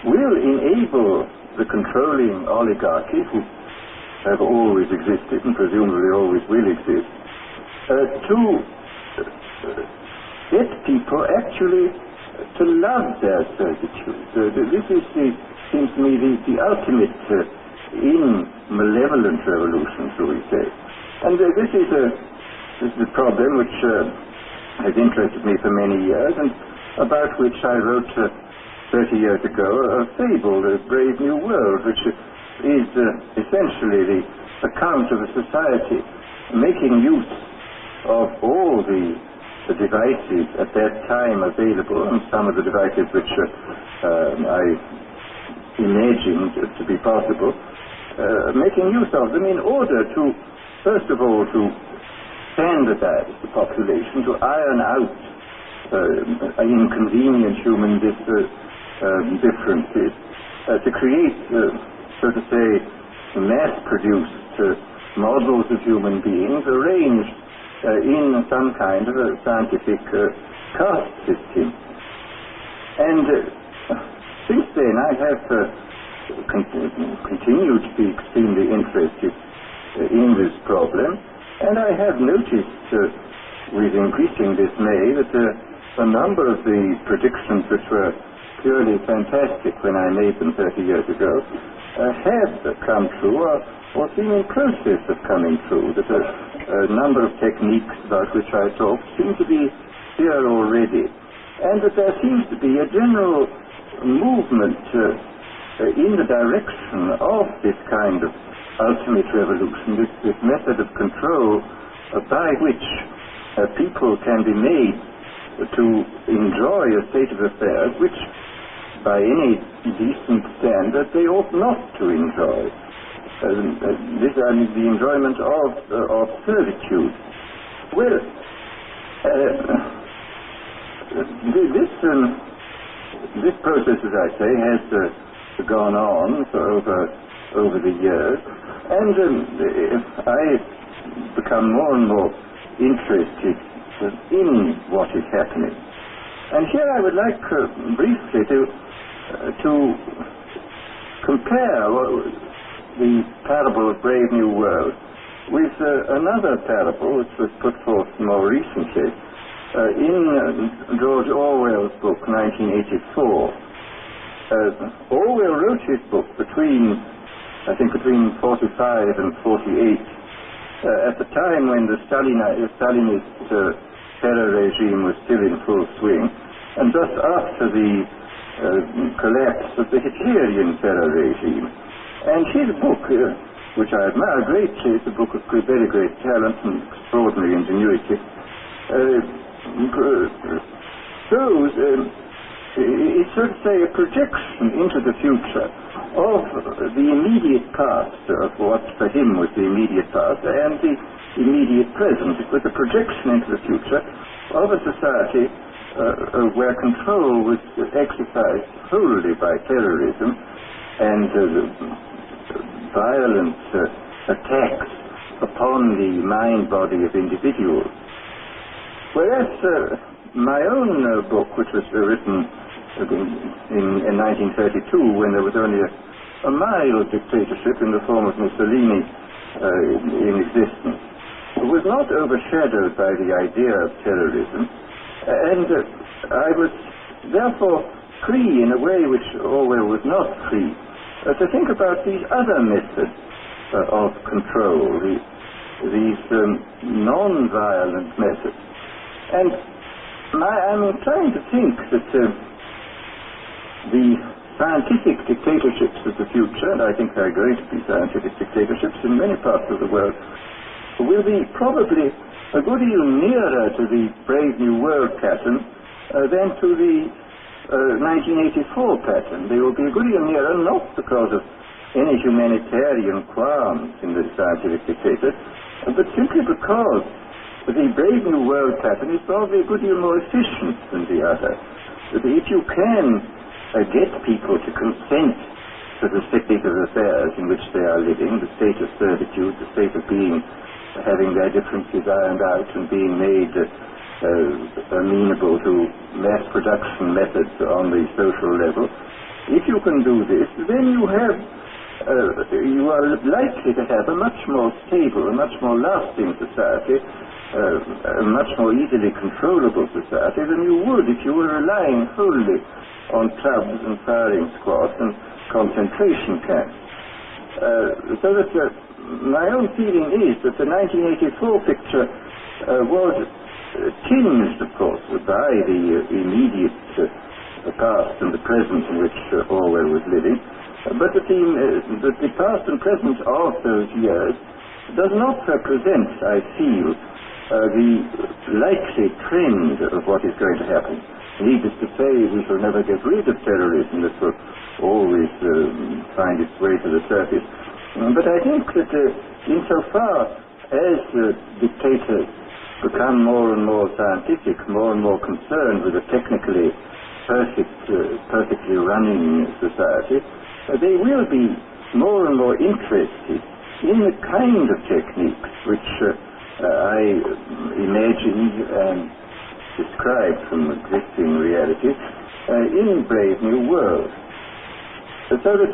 will enable the controlling oligarchy, who have always existed and presumably always will exist, to get people actually to love their servitude. This is, seems to me, the ultimate in malevolent revolution, shall we say. And this is a problem which has interested me for many years, and about which I wrote 30 years ago a fable, The Brave New World, which is essentially the account of a society making use of all the devices at that time available, and some of the devices which I imagined to be possible, making use of them in order to, first of all, to standardize the population, to iron out inconvenient human differences, to create, so to say, mass-produced models of human beings arranged in some kind of a scientific caste system. And since then I have continued to be extremely interested in this problem, and I have noticed with increasing dismay that a number of the predictions which were purely fantastic when I made them 30 years ago have come true or seem in process of coming true, that a number of techniques about which I talked seem to be here already, and that there seems to be a general movement in the direction of this kind of ultimate revolution, this method of control by which people can be made to enjoy a state of affairs which by any decent standard they ought not to enjoy. This is the enjoyment of servitude. Well, this process, as I say, has gone on for over the years, and I become more and more interested in what is happening. And here I would like briefly to compare the parable of Brave New World with another parable which was put forth more recently in George Orwell's book, 1984. Orwell wrote his book between 45 and 48, at the time when the Stalinist terror regime was still in full swing, and just after the collapse of the Hitlerian terror regime. And his book, which I admire greatly, is a book of very great talent and extraordinary ingenuity, shows, it's so to say, a projection into the future of the immediate past, of what for him was the immediate past, and the immediate present. It was a projection into the future of a society where control was exercised wholly by terrorism and violent attacks upon the mind-body of individuals. Whereas my own book, which was written in 1932, when there was only a mild dictatorship in the form of Mussolini in existence, was not overshadowed by the idea of terrorism, and I was therefore free in a way which Orwell was not free to think about these other methods of control, these non-violent methods. And I'm inclined to think that the scientific dictatorships of the future, and I think there are going to be scientific dictatorships in many parts of the world, will be probably a good deal nearer to the Brave New World pattern than to the 1984 pattern. They will be a good deal nearer, not because of any humanitarian qualms in the scientific dictators, but simply because the Brave New World pattern is probably a good deal more efficient than the other. That if you can get people to consent to the state of affairs in which they are living, the state of servitude, the state of being, having their differences ironed out and being made amenable to mass production methods on the social level, if you can do this, then you are likely to have a much more stable, a much more lasting society, a much more easily controllable society than you would if you were relying wholly on clubs and firing squads and concentration camps. So that my own feeling is that the 1984 picture was tinged, of course, by the immediate past and the present in which Orwell was living, but that the past and present of those years does not represent, I feel, the likely trend of what is going to happen. Needless to say, we shall never get rid of terrorism. That will always find its way to the surface. But I think that insofar as dictators become more and more scientific, more and more concerned with a technically perfectly running society, they will be more and more interested in the kind of techniques which I imagined and described from existing reality in Brave New World. So that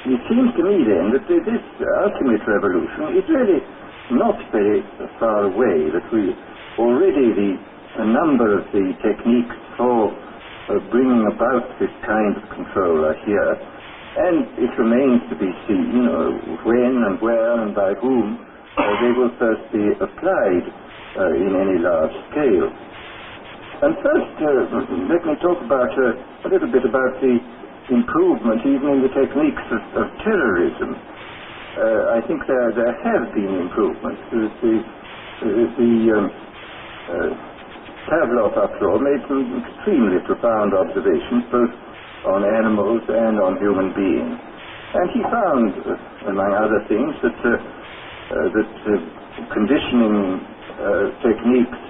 it seems to me then that this ultimate revolution is really not very far away, that we already a number of the techniques for bringing about this kind of control are here, and it remains to be seen when and where and by whom they will first be applied in any large scale. And first, let me talk about a little bit about the improvement even in the techniques of terrorism. I think there have been improvements. Pavlov, after all, made some extremely profound observations both on animals and on human beings. And he found, among other things, that conditioning techniques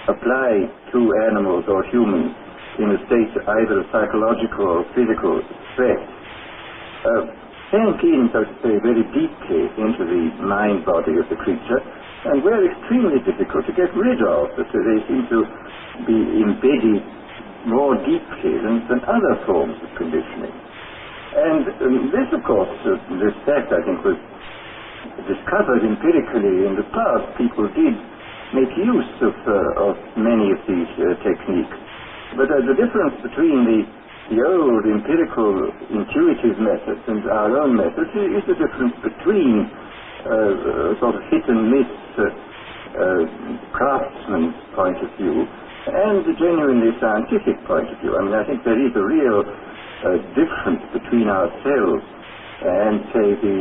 apply to animals or humans in a state either of psychological or physical stress, sank in, so to say, very deeply into the mind-body of the creature, and were extremely difficult to get rid of, so they seem to be embedded more deeply than other forms of conditioning. And this, of course, this fact, I think, was discovered empirically in the past. People did make use of many of these techniques. But the difference between the old empirical intuitive methods and our own methods is the difference between a sort of hit and miss craftsman's point of view and the genuinely scientific point of view. I mean, I think there is a real difference between ourselves and, say, the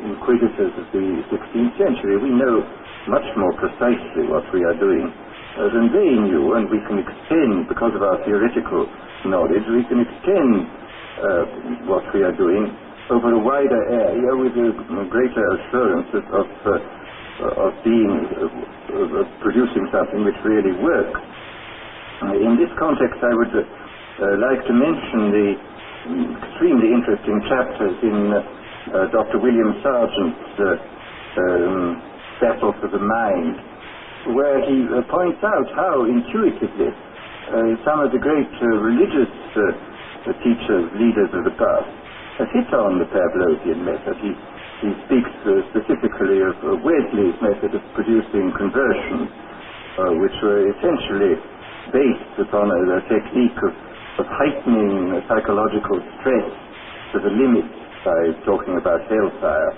inquisitors of the 16th century. We know much more precisely what we are doing than they knew, and we can extend, because of our theoretical knowledge, we can extend what we are doing over a wider area with a greater assurance of producing something which really works. In this context, I would like to mention the extremely interesting chapters in Dr. William Sargent's Battle for the Mind, where he points out how intuitively some of the great religious teachers, leaders of the past, have hit on the Pavlovian method. He speaks specifically of Wesley's method of producing conversions, which were essentially based upon a technique of heightening psychological stress to the limit by talking about hellfire,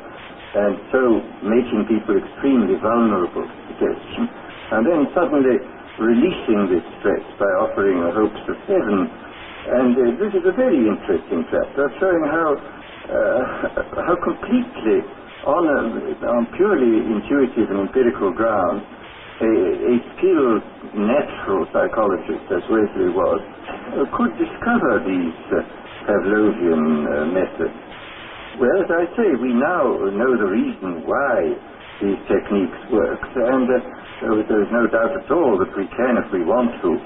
and so making people extremely vulnerable to suggestion, and then suddenly releasing this stress by offering hopes of heaven. And this is a very interesting chapter, showing how completely, on purely intuitive and empirical grounds, a skilled natural psychologist, as Wesley was, could discover these Pavlovian methods. Well, as I say, we now know the reason why these techniques work, and there is no doubt at all that we can, if we want to,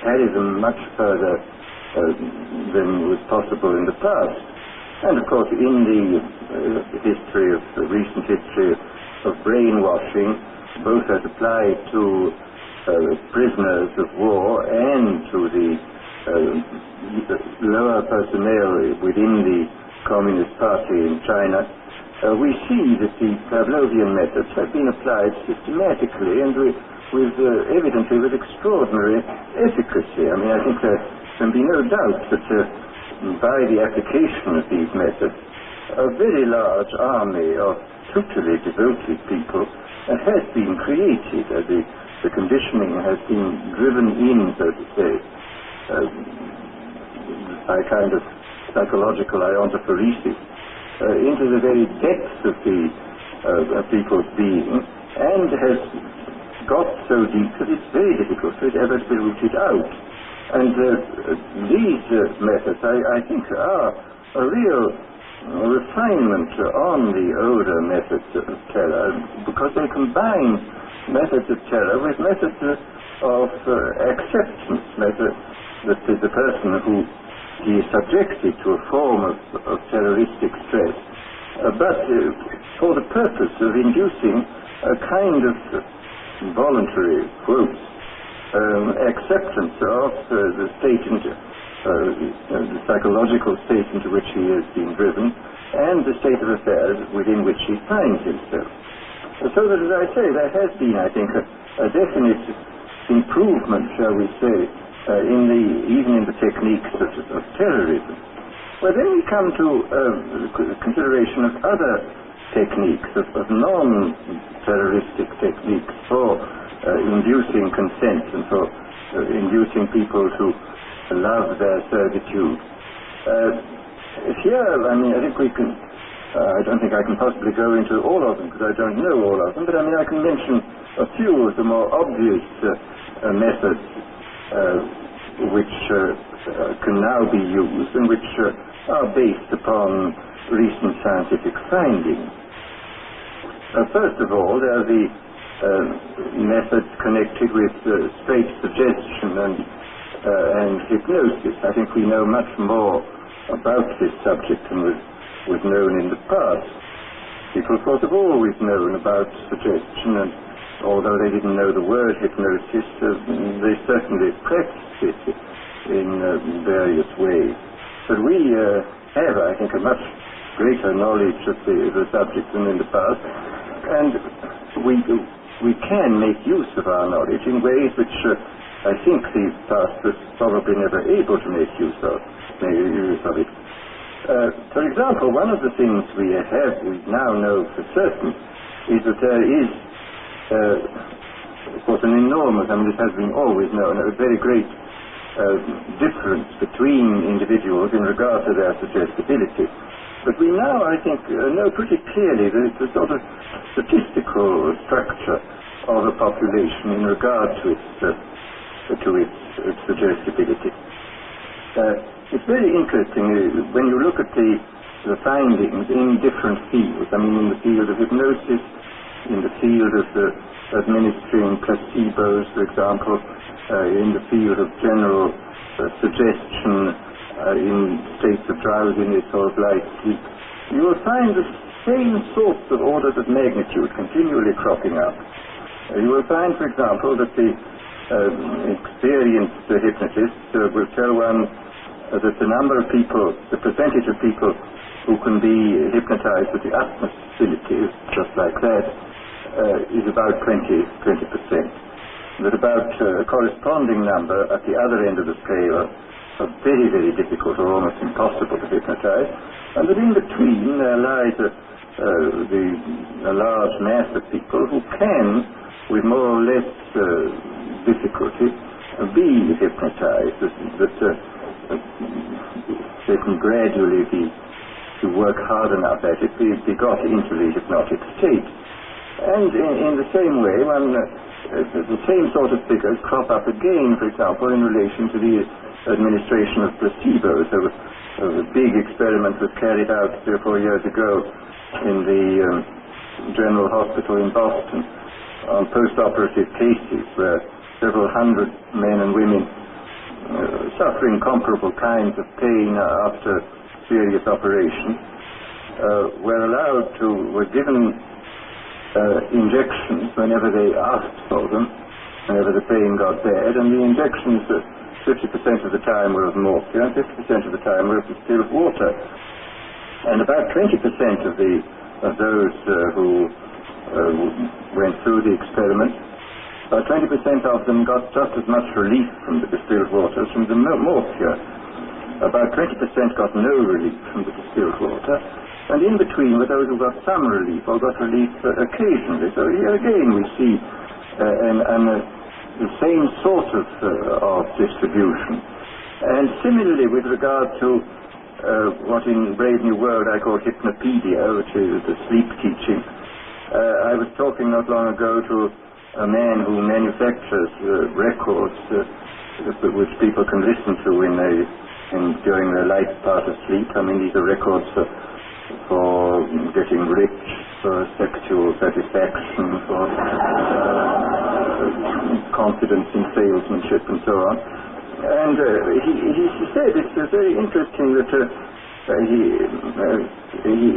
carry them much further than was possible in the past. And, of course, in the recent history of brainwashing, both as applied to prisoners of war and to the lower personnel within the Communist Party in China, we see that the Pavlovian methods have been applied systematically and evidently with extraordinary efficacy. I mean, I think there can be no doubt that by the application of these methods, a very large army of totally devoted people has been created. The conditioning has been driven in, so to say, by kind of psychological iontophoresis into the very depths of people's being, and has got so deep that it's very difficult for it ever to be rooted out. And these methods, I think, are a real refinement on the older methods of terror, because they combine methods of terror with methods of acceptance, methods that the person who is subjected to a form of terroristic stress, but for the purpose of inducing a kind of voluntary, quotes, acceptance of the state the psychological state into which he has been driven, and the state of affairs within which he finds himself. So that, as I say, there has been, I think, a definite improvement, shall we say, even in the techniques of terrorism. Well, then we come to the consideration of other techniques, of non-terroristic techniques for inducing consent and for inducing people to love their servitude. Here, I mean, I think we can, I don't think I can possibly go into all of them because I don't know all of them, but I mean, I can mention a few of the more obvious methods which can now be used and which are based upon recent scientific findings. First of all, there are the methods connected with straight suggestion and hypnosis. I think we know much more about this subject than was known in the past. People, of course, have always known about suggestion, and although they didn't know the word hypnosis, they certainly practiced it in various ways. But we have, I think, a much greater knowledge of the subject than in the past, and we can make use of our knowledge in ways which I think the past was probably never able to make use of it. For example, one of the things we now know for certain is that there is, of course, an enormous, this has been always known, a very great difference between individuals in regard to their suggestibility. But we now, I think, know pretty clearly that it's a sort of statistical structure of a population in regard to its suggestibility. It's very interesting when you look at the findings in different fields. In the field of hypnosis, in the field of administering placebos, for example, in the field of general suggestion, in states of drowsiness or of light sleep, you will find the same sorts of orders of magnitude continually cropping up. You will find, for example, that the experienced hypnotists will tell one that the number of people, the percentage of people who can be hypnotized with the utmost facility, just like that, is about 20%. That about a corresponding number at the other end of the scale are very, very difficult or almost impossible to hypnotize, and that in between there lies a large mass of people who can, with more or less difficulty, be hypnotized, that they can gradually to work hard enough at it, be got into the hypnotic state. And in the same way, the same sort of figures crop up again, for example, in relation to the administration of placebos. There was a big experiment was carried out 3 or 4 years ago in the General Hospital in Boston on post-operative cases where several hundred men and women suffering comparable kinds of pain after serious operations were given injections whenever they asked for them, whenever the pain got bad, and the injections 50% of the time were of morphine, 50% of the time were of distilled water. And about 20% of those who went through the experiment, about 20% of them got just as much relief from the distilled water as from the morphine. About 20% got no relief from the distilled water, and in between were those who got some relief or got relief occasionally. So here again we see the same sort of distribution. And similarly with regard to what in Brave New World I call hypnopedia, which is the sleep teaching. I was talking not long ago to a man who manufactures records which people can listen to during the light part of sleep. These are records for getting rich, for sexual satisfaction, for confidence in salesmanship, and so on. And he said it's very interesting that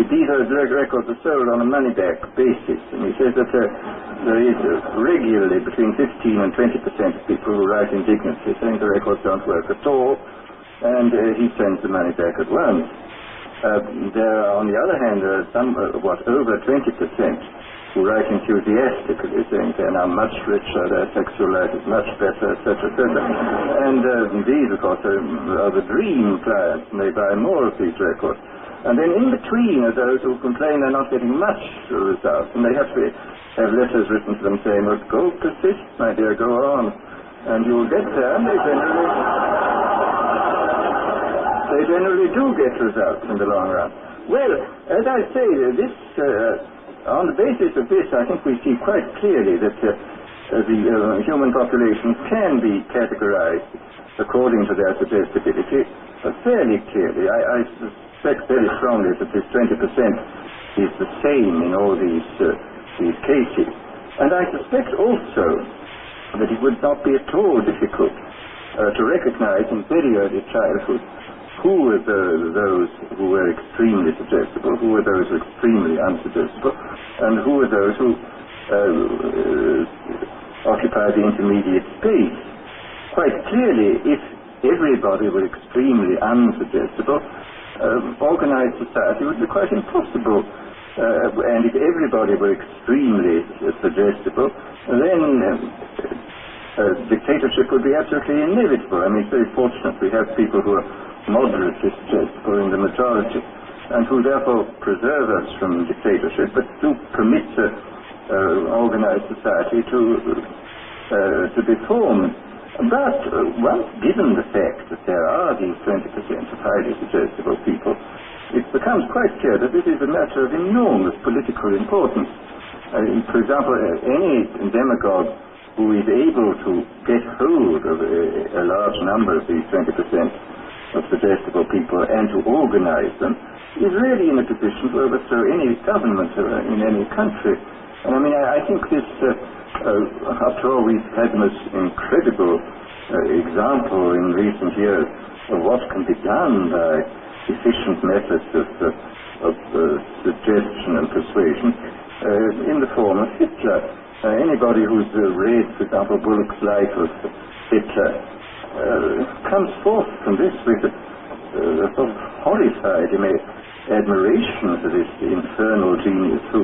these records are sold on a money-back basis, and he says that there is regularly between 15 and 20% of people who write indignantly saying the records don't work at all, and he sends the money back at once. There are, on the other hand, some over 20% who write enthusiastically, saying they're now much richer, their sexual life is much better, etc., etc. And these, of course, are the dream clients, and they buy more of these records. And then in between are those who complain they're not getting much results, and they have to have letters written to them saying, well, go persist, my dear, go on, and you'll get there. And they generally do get results in the long run. Well, as I say, on the basis of this, I think we see quite clearly that the human populations can be categorized according to their suggestibility fairly clearly. I suspect very strongly that this 20% is the same in all these cases. And I suspect also that it would not be at all difficult to recognize in very early childhood who were those who were extremely suggestible, who were those who were extremely unsuggestible, and who were those who occupied the intermediate space. Quite clearly, if everybody were extremely unsuggestible, organized society would be quite impossible. And if everybody were extremely suggestible, then dictatorship would be absolutely inevitable. I mean, it's very fortunate we have people who are moderately suggestible in the majority, and who therefore preserve us from dictatorship, but do permit organized society to be formed. But once given the fact that there are these 20% of highly suggestible people, it becomes quite clear that this is a matter of enormous political importance. For example, any demagogue who is able to get hold of a large number of these 20% of suggestible people and to organize them is really in a position to overthrow any government in any country. And I mean, I think this, after all, we've had the most incredible example in recent years of what can be done by efficient methods of suggestion and persuasion in the form of Hitler. Anybody who's read, for example, Bullock's Life of Hitler comes forth from this with a sort of horrified admiration for this infernal genius who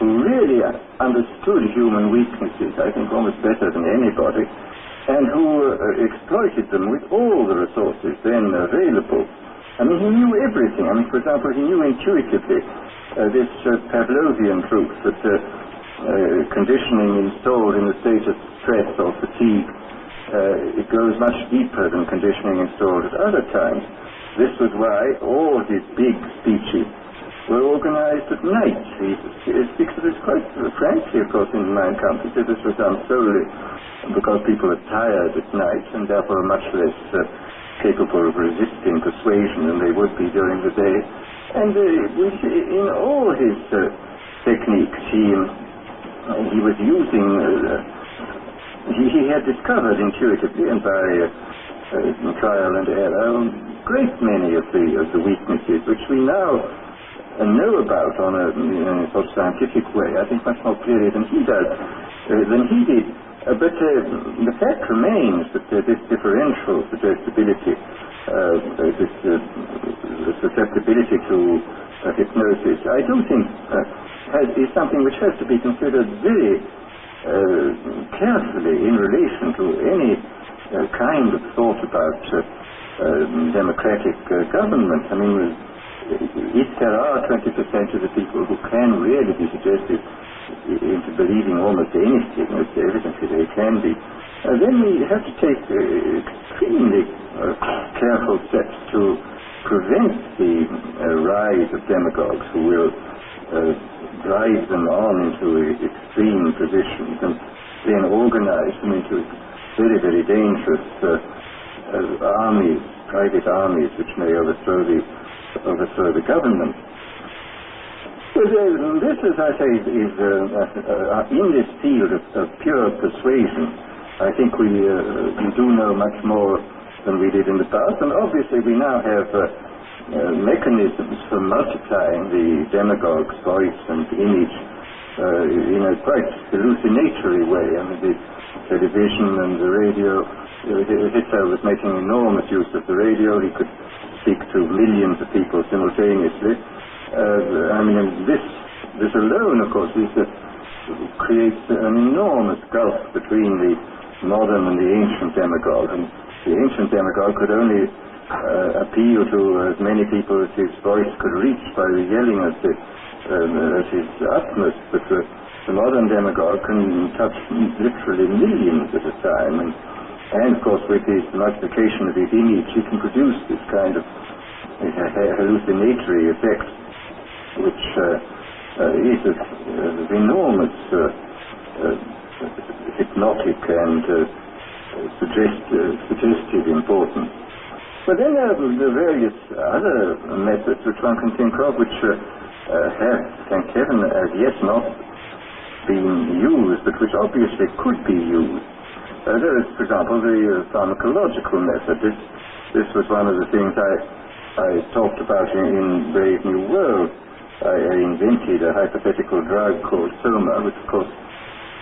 really understood human weaknesses, I think, almost better than anybody, and who exploited them with all the resources then available. I mean, he knew everything. I mean, for example, he knew intuitively this Pavlovian truth that conditioning installed in a state of stress or fatigue, it goes much deeper than conditioning installed at other times. This was why all his big speeches were organized at night. He speaks of this quite frankly, of course, in Mein Kampf. He said this was done solely because people are tired at night and therefore are much less capable of resisting persuasion than they would be during the day. And in all his techniques, he was using, he had discovered intuitively and by trial and error a great many of the weaknesses which we now know about in a sort of scientific way, I think much more clearly than he did. But the fact remains that this differential suggestibility, the susceptibility to hypnosis, I do think is something which has to be considered very carefully in relation to any kind of thought about democratic government. I mean, if there are 20% of the people who can really be suggested into believing almost anything, as evidently they can be, then we have to take extremely careful steps to prevent the rise of demagogues who will drive them on into extreme positions and then organize them into very, very dangerous armies, private armies, which may overthrow the government. Well, this, as I say, is in this field of pure persuasion. I think we do know much more than we did in the past, and obviously we now have mechanisms for multiplying the demagogue's voice and image in a quite hallucinatory way. I mean, the television and the radio, Hitler was making enormous use of the radio. He could speak to millions of people simultaneously. I mean, this alone, of course, creates an enormous gulf between the modern and the ancient demagogue. And the ancient demagogue could only appeal to as many people as his voice could reach by yelling at his utmost. But the modern demagogue can touch literally millions at a time. And of course, with his multiplication of his image, he can produce this kind of hallucinatory effect, which is of enormous hypnotic and suggestive importance. But then there are the various other methods which one can think of, which have, thank heaven, as yet not been used, but which obviously could be used. There is, for example, the pharmacological method. This was one of the things I talked about in Brave New World. I invented a hypothetical drug called Soma, which of course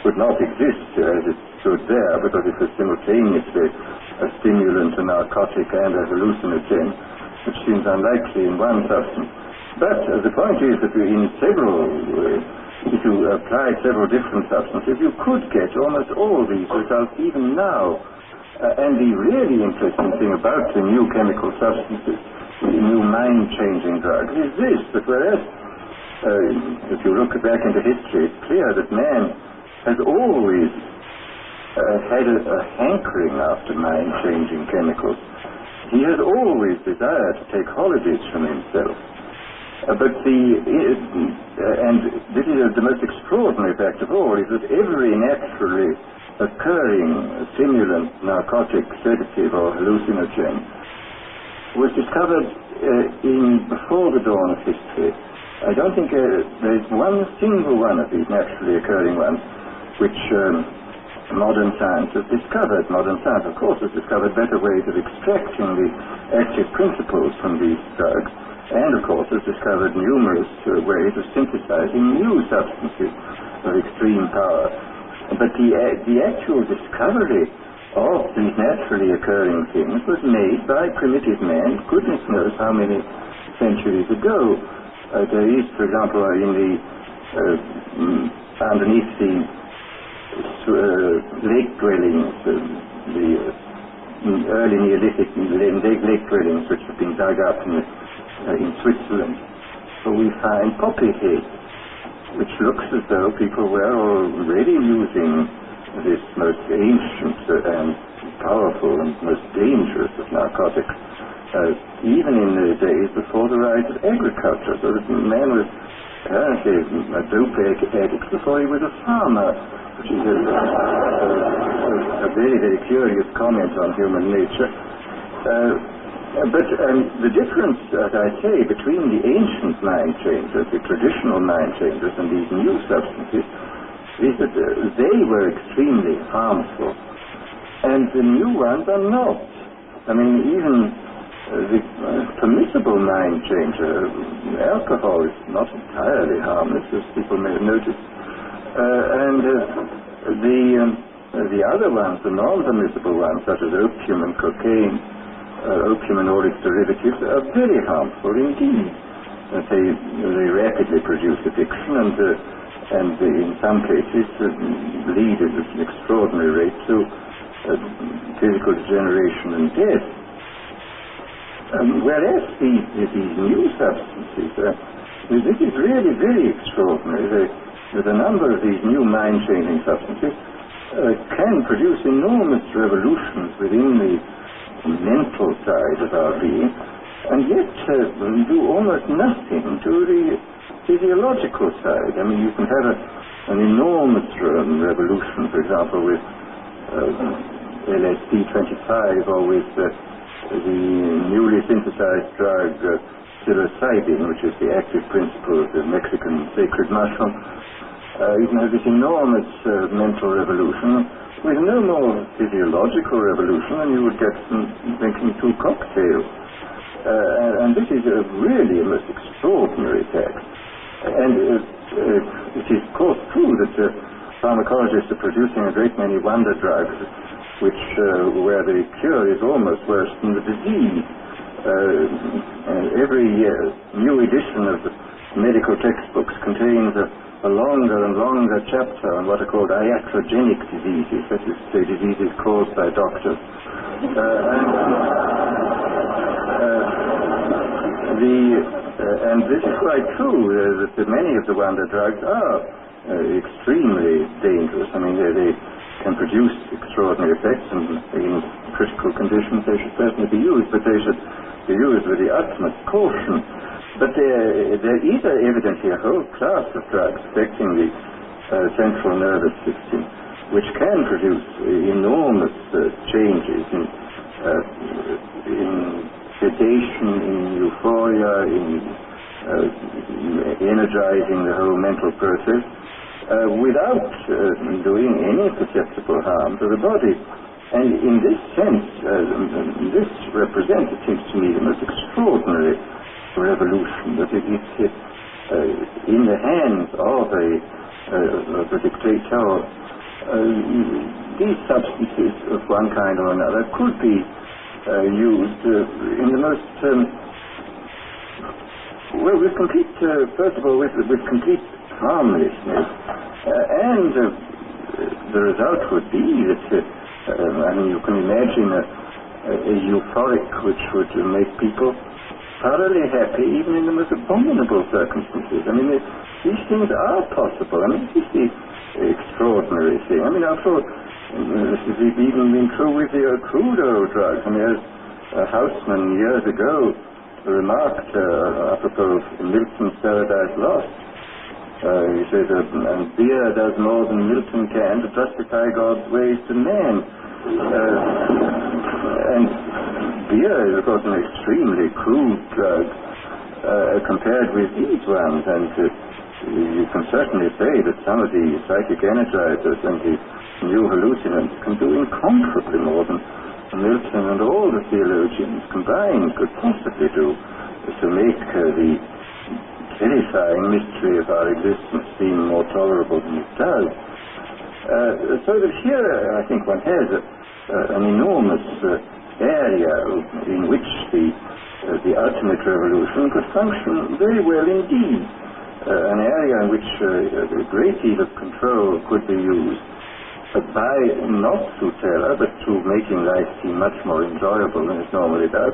would not exist as it stood there, because it was simultaneously a stimulant, a narcotic, and a hallucinogen, which seems unlikely in one substance. But the point is that if you applied several different substances, you could get almost all these results even now. And the really interesting thing about the new chemical substances, the new mind-changing drugs, is this, that whereas, if you look back into history, it's clear that man has always had a hankering after mind-changing chemicals. He has always desired to take holidays from himself. And this is the most extraordinary fact of all, is that every naturally occurring stimulant, narcotic, sedative, or hallucinogen was discovered before the dawn of history. I don't think there's one single one of these naturally occurring ones which modern science has discovered. Modern science, of course, has discovered better ways of extracting the active principles from these drugs, and, of course, has discovered numerous ways of synthesizing new substances of extreme power. But the actual discovery of these naturally occurring things was made by primitive man, goodness knows how many centuries ago. There is, for example, underneath the lake dwellings, the early Neolithic lake dwellings which have been dug up in Switzerland, we find poppy heads, which looks as though people were already using this most ancient and powerful and most dangerous of narcotics, even in the days before the rise of agriculture. So that man was apparently a dope addict before he was a farmer, which is a very, very curious comment on human nature. But the difference, as I say, between the ancient mind changers, the traditional mind changers, and these new substances is that they were extremely harmful, and the new ones are not. I mean, even the permissible mind changer, alcohol, is not entirely harmless, as people may have noticed. The other ones, the non-permissible ones, such as opium and cocaine, opium and all its derivatives, are very harmful indeed. They rapidly produce addiction and in some cases lead at an extraordinary rate to physical degeneration and death. Whereas these new substances, this is really very extraordinary. That a number of these new mind-changing substances can produce enormous revolutions within the mental side of our being, and yet do almost nothing to the physiological side. I mean, you can have an enormous revolution, for example, with LSD-25 or with the newly synthesized drug psilocybin, which is the active principle of the Mexican sacred mushroom. You can have this enormous mental revolution with no more physiological revolution than you would get from drinking 2 cocktails. And this is really a most extraordinary fact. And it is, of course, true that pharmacologists are producing a great many wonder drugs where the cure is almost worse than the disease. Every new edition of the medical textbooks contains a longer and longer chapter on what are called iatrogenic diseases, that is to say, diseases caused by doctors. And this is quite true, that many of the wonder drugs are extremely dangerous. I mean, they can produce extraordinary effects, and in critical conditions they should certainly be used, but they should be used with the utmost caution. But there is evidently a whole class of drugs affecting the central nervous system, which can produce enormous changes in sedation, in euphoria, in energizing the whole mental process. without doing any perceptible harm to the body. And in this sense, this represents, it seems to me, the most extraordinary revolution, that it is in the hands of a dictator. These substances of one kind or another could be used in the most with complete, first of all, with complete harmlessness, and the result would be that I mean, you can imagine a euphoric which would make people thoroughly happy even in the most abominable circumstances. I mean, these things are possible. I mean, this is the extraordinary thing. I mean, after all, this has even been true with the crudo drugs. I mean, as Haussmann years ago remarked apropos of Milton's Paradise Lost, he said, and beer does more than Milton can to justify God's ways to man. And beer is, of course, an extremely crude drug compared with these ones, and you can certainly say that some of the psychic energizers and the new hallucinants can do incomparably more than Milton and all the theologians combined could possibly do to make the terrifying mystery of our existence seem more tolerable than it does. So that here, I think one has an enormous area in which the ultimate revolution could function very well indeed. An area in which a great deal of control could be used by not through terror, but through making life seem much more enjoyable than it normally does.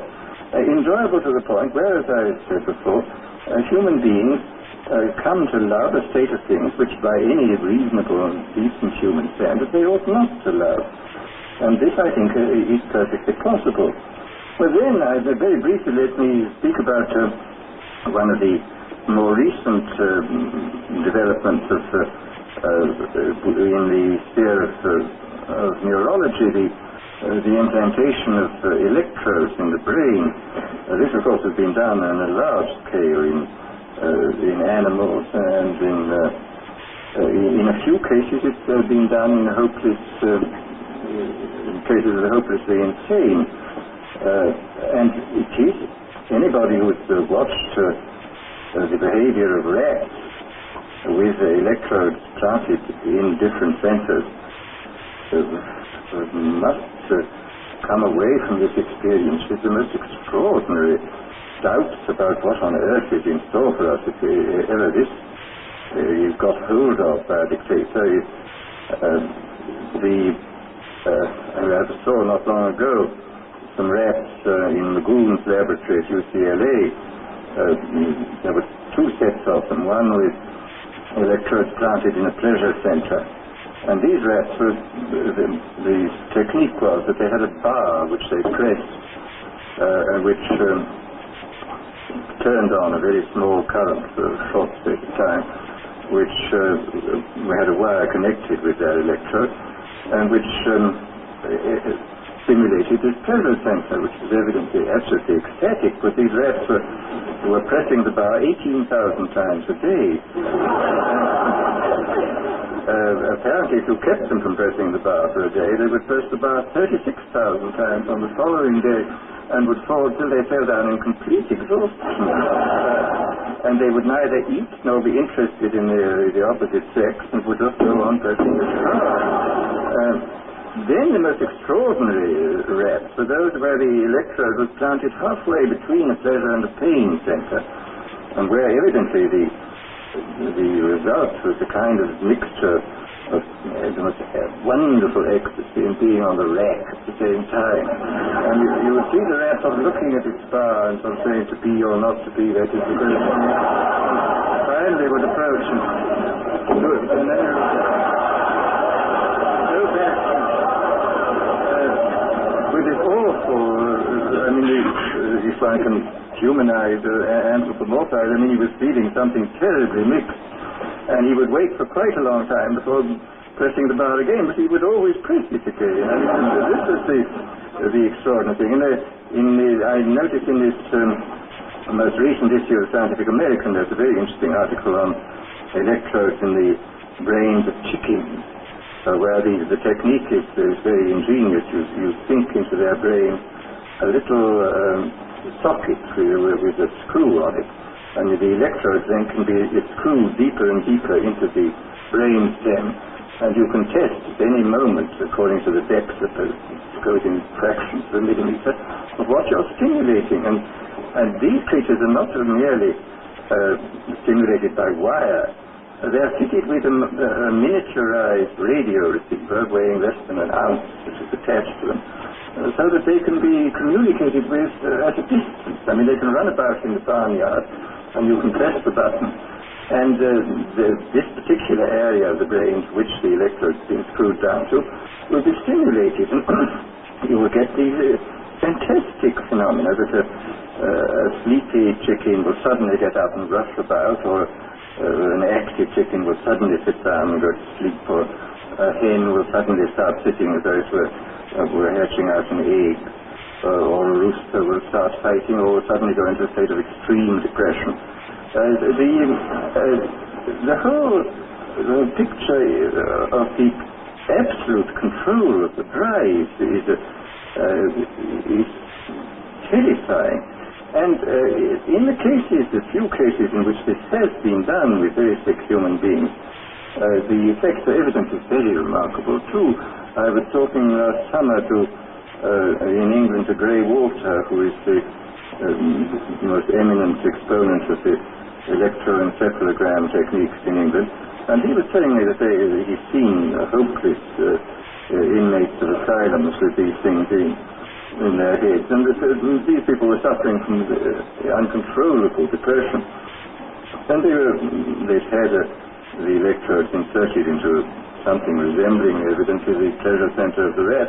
Enjoyable to the point where, as I said before, human beings come to love a state of things which by any reasonable and decent human standard they ought not to love. And this, I think, is perfectly possible. Well then, very briefly, let me speak about one of the more recent developments in the sphere of neurology, the implantation of electrodes in the brain. This, of course, has been done on a large scale in animals, and in a few cases it's been done in cases of the hopelessly insane. And it is anybody who has watched the behavior of rats with electrodes planted in different centers must come away from this experience with the most extraordinary doubts about what on earth is in store for us if ever this is got hold of by a dictator. I saw not long ago some rats in Magoon's laboratory at UCLA. There were two sets of them, one with electrodes planted in a pleasure center. And these rats were, the technique was that they had a bar which they pressed, which turned on a very small current for a short space of time, which we had a wire connected with that electrode, and which stimulated this pleasure sensor, which was evidently absolutely ecstatic, but these rats were pressing the bar 18,000 times a day. Apparently, if you kept them from pressing the bar for a day, they would press the bar 36,000 times on the following day and would fall till they fell down in complete exhaustion. And they would neither eat nor be interested in the opposite sex and would just go on pressing the bar. Then the most extraordinary rats were those where the electrode was planted halfway between a pleasure and a pain center, and where evidently the result was a kind of mixture of the most wonderful ecstasy and being on the rack at the same time. And you would see the rat sort of looking at its bar and sort of saying to be or not to be, that is the question. Finally would approach and do it. And then go back with this awful, I mean, if I can humanize, anthropomorphize, I mean, he was feeling something terribly mixed, and he would wait for quite a long time before pressing the bar again, but he would always press it again. I mean, this was the extraordinary thing. I noticed in this most recent issue of Scientific American, there's a very interesting article on electrodes in the brains of chickens, where the technique is very ingenious. You sink into their brain a little socket with a screw on it, and the electrodes then can be screwed deeper and deeper into the brain stem, and you can test at any moment, according to the depth that goes in fractions of a millimeter, of what you're stimulating. And these creatures are not merely stimulated by wire. They are fitted with a miniaturized radio receiver weighing less than an ounce, which is attached to them, so that they can be communicated with at a distance. I mean, they can run about in the barnyard, and you can press the button, and this particular area of the brain to which the electrode's been screwed down to will be stimulated, and you will get these fantastic phenomena that a sleepy chicken will suddenly get up and rush about, or an active chicken will suddenly sit down and go to sleep, or a hen will suddenly start sitting as though it were hatching out an egg, or a rooster will start fighting, or will suddenly go into a state of extreme depression. The whole picture of the absolute control of the drive is terrifying. And in the few cases in which this has been done with very sick human beings, the effects are evidently very remarkable too. I was talking last summer in England to Grey Walter, who is the most eminent exponent of the electroencephalogram techniques in England, and he was telling me that he's seen hopeless inmates of asylums with these things in their heads, and these people were suffering from uncontrollable depression, and they'd had the electrodes inserted into something resembling evidently the pleasure center of the rat.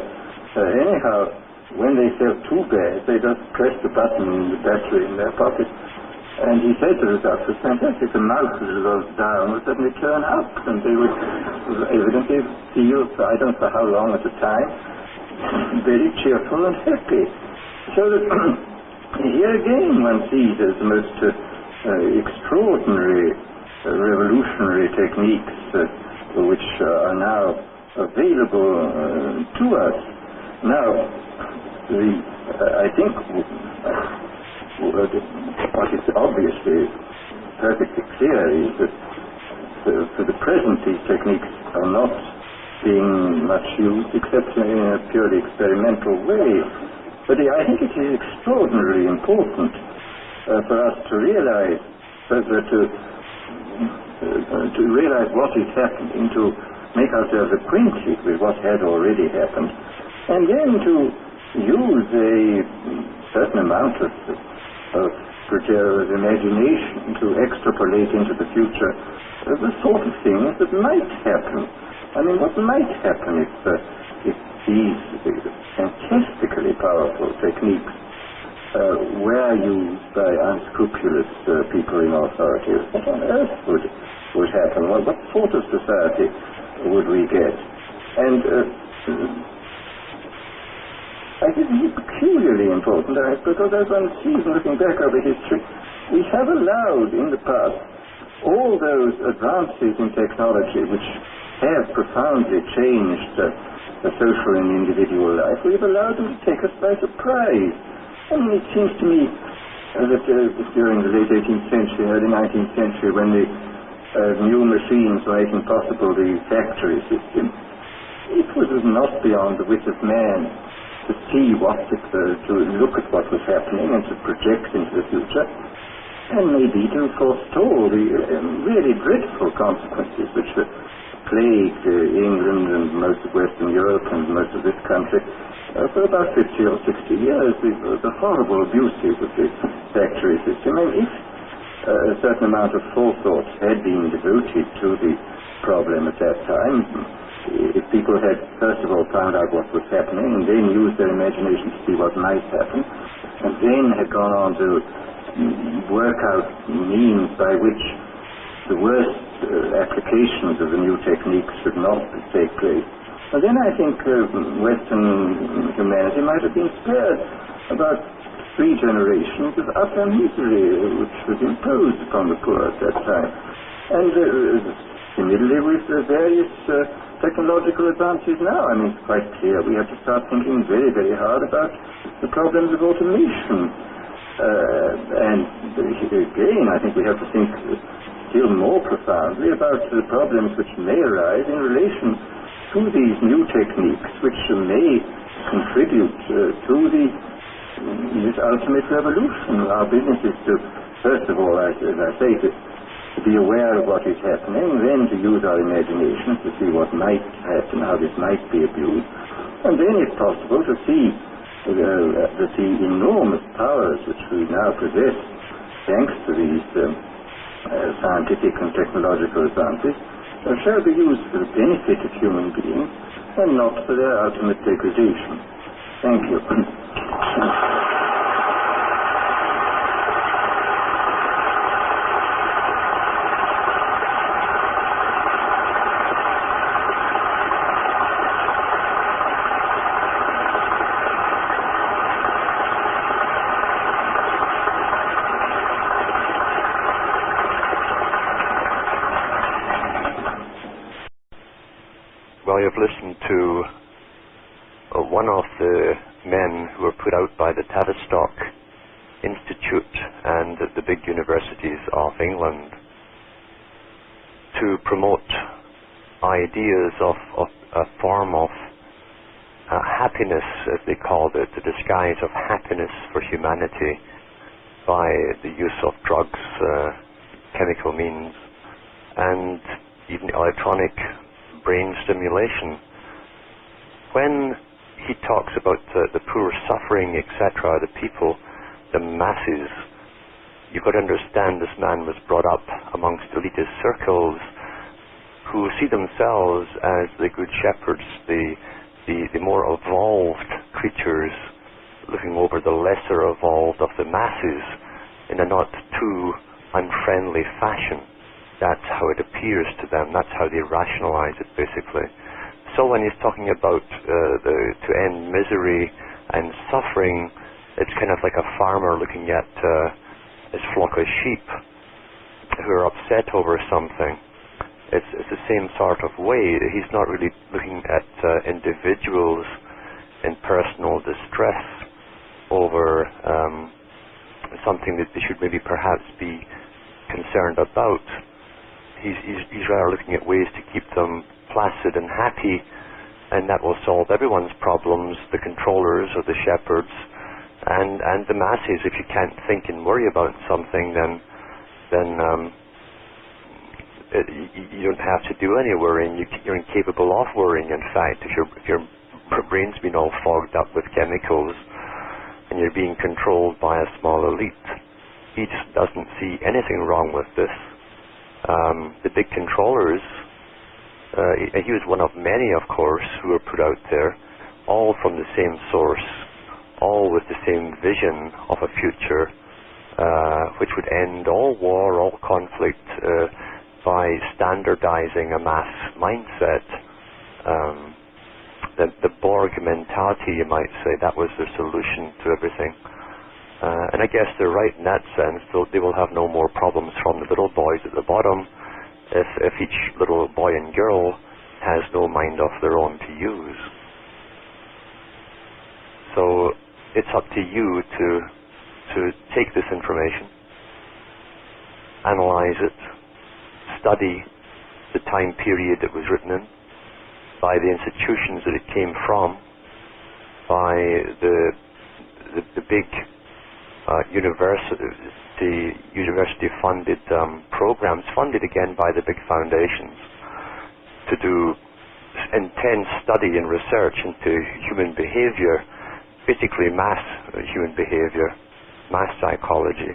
Anyhow, when they felt too bad, they just pressed the button in the battery in their pocket, and he said to the doctor, fantastic, the mouth that was down would suddenly turn up, and they would evidently feel, I don't know how long at a time, very cheerful and happy. So that here again one sees as the most extraordinary revolutionary techniques which are now available to us. Now, I think what is obviously perfectly clear is that for the present these techniques are not being much used except in a purely experimental way. But I think it is extraordinarily important for us to realize to realize what is happening, to make ourselves acquainted with what had already happened, and then to use a certain amount of imagination to extrapolate into the future the sort of things that might happen. I mean, what might happen if these fantastically powerful techniques were used by unscrupulous people in authority? What on earth would happen? What sort of society would we get? And I think this is peculiarly important because as one sees looking back over history, we have allowed in the past all those advances in technology which have profoundly changed the social and individual life. We've allowed them to take us by surprise. I mean, it seems to me that during the late 18th century, early 19th century, when the new machines were making possible the factory system, it was not beyond the wit of man to see to look at what was happening and to project into the future, and maybe to forestall the really dreadful consequences which plagued England and most of Western Europe and most of this country for about 50 or 60 years, the horrible abuses of the factory system. And if a certain amount of forethought had been devoted to the problem at that time, if people had first of all found out what was happening and then used their imagination to see what might happen, and then had gone on to work out means by which the worst applications of the new techniques should not take place, and then I think Western humanity might have been spared about 3 generations of utter misery which was imposed upon the poor at that time. And Similarly with various technological advances now. I mean, it's quite clear we have to start thinking very, very hard about the problems of automation. And again, I think we have to think still more profoundly about the problems which may arise in relation to these new techniques, which may contribute to this ultimate revolution. Our business is to, first of all, as I say, to be aware of what is happening, then to use our imagination to see what might happen, how this might be abused, and then, if possible, to see that the enormous powers which we now possess, thanks to these scientific and technological advances, shall be used for the benefit of human beings and not for their ultimate degradation. Thank you.
Well, you've listened to one of the men who were put out by the Tavistock Institute and the big universities of England to promote ideas of a form of happiness, as they called it, the disguise of happiness for humanity by the use of drugs, chemical means, and even electronic brain stimulation. When he talks about the poor suffering, etc., the people, the masses, you've got to understand this man was brought up amongst elitist circles who see themselves as the good shepherds, the more evolved creatures looking over the lesser evolved of the masses in a not too unfriendly fashion. That's how it appears to them. That's how they rationalize it, basically. So when he's talking about to end misery and suffering, it's kind of like a farmer looking at his flock of sheep who are upset over something. It's the same sort of way. He's not really looking at individuals in personal distress over something that they should maybe perhaps be concerned about. He's rather looking at ways to keep them placid and happy, and that will solve everyone's problems, the controllers or the shepherds, and the masses. If you can't think and worry about something, then you don't have to do any worrying. You're incapable of worrying, in fact, if your brain's been all fogged up with chemicals and you're being controlled by a small elite. He just doesn't see anything wrong with this. The big controllers, he was one of many, of course, who were put out there, all from the same source, all with the same vision of a future which would end all war, all conflict by standardizing a mass mindset. The Borg mentality, you might say, that was the solution to everything. And I guess they're right in that sense. They will have no more problems from the little boys at the bottom if each little boy and girl has no mind of their own to use. So it's up to you to take this information, analyze it, study the time period it was written in, by the institutions that it came from, by the big university-funded programs, funded again by the big foundations, to do intense study and research into human behavior, basically mass human behavior, mass psychology.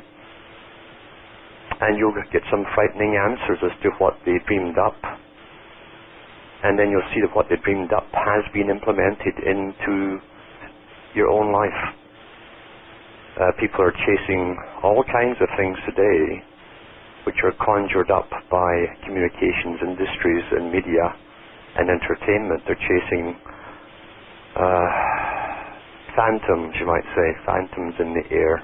And you'll get some frightening answers as to what they dreamed up. And then you'll see that what they dreamed up has been implemented into your own life. People are chasing all kinds of things today which are conjured up by communications industries and media and entertainment. They're chasing phantoms, you might say, phantoms in the air,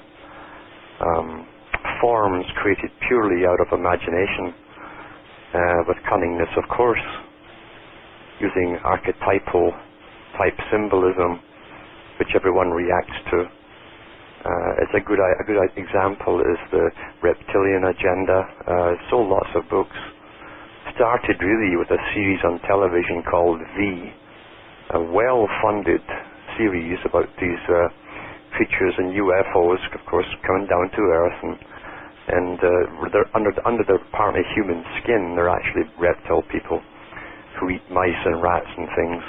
forms created purely out of imagination, with cunningness, of course, using archetypal type symbolism, which everyone reacts to. It's a good example is the reptilian agenda. Sold lots of books. Started really with a series on television called V, a well-funded series about these creatures and UFOs, of course, coming down to Earth, and they're under their partly human skin. They're actually reptile people who eat mice and rats and things.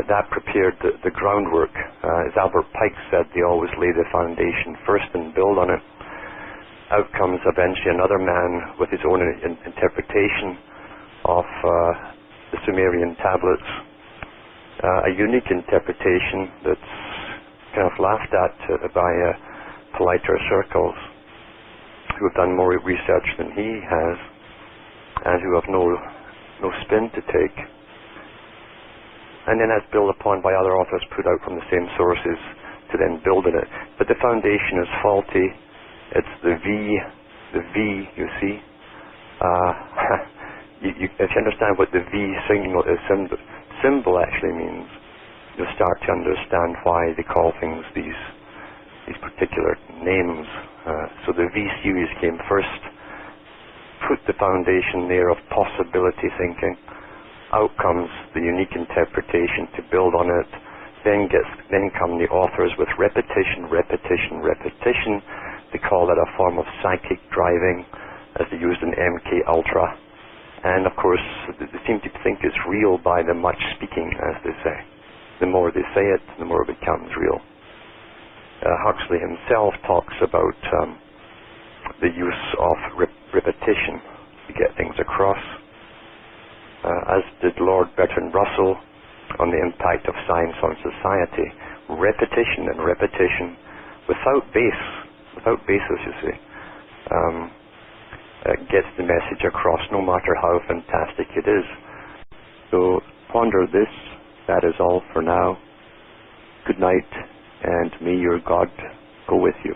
That prepared the groundwork. As Albert Pike said, they always lay the foundation first and build on it. Out comes eventually another man with his own interpretation of the Sumerian tablets. A unique interpretation that's kind of laughed at by politer circles who have done more research than he has and who have no spin to take. And then that's built upon by other authors put out from the same sources to then build on it. But the foundation is faulty. It's the V, you see. If you understand what the V symbol actually means, you'll start to understand why they call things these particular names. So the V series came first, put the foundation there of possibility thinking. Out comes the unique interpretation to build on it. Then come the authors with repetition. They call that a form of psychic driving, as they used in MK Ultra. And of course, they seem to think it's real by the much speaking, as they say. The more they say it, the more it becomes real. Huxley himself talks about the use of repetition to get things across, as did Lord Bertrand Russell on the impact of science on society. Repetition and repetition, without basis, you see, gets the message across, no matter how fantastic it is. So ponder this. That is all for now. Good night, and may your God go with you.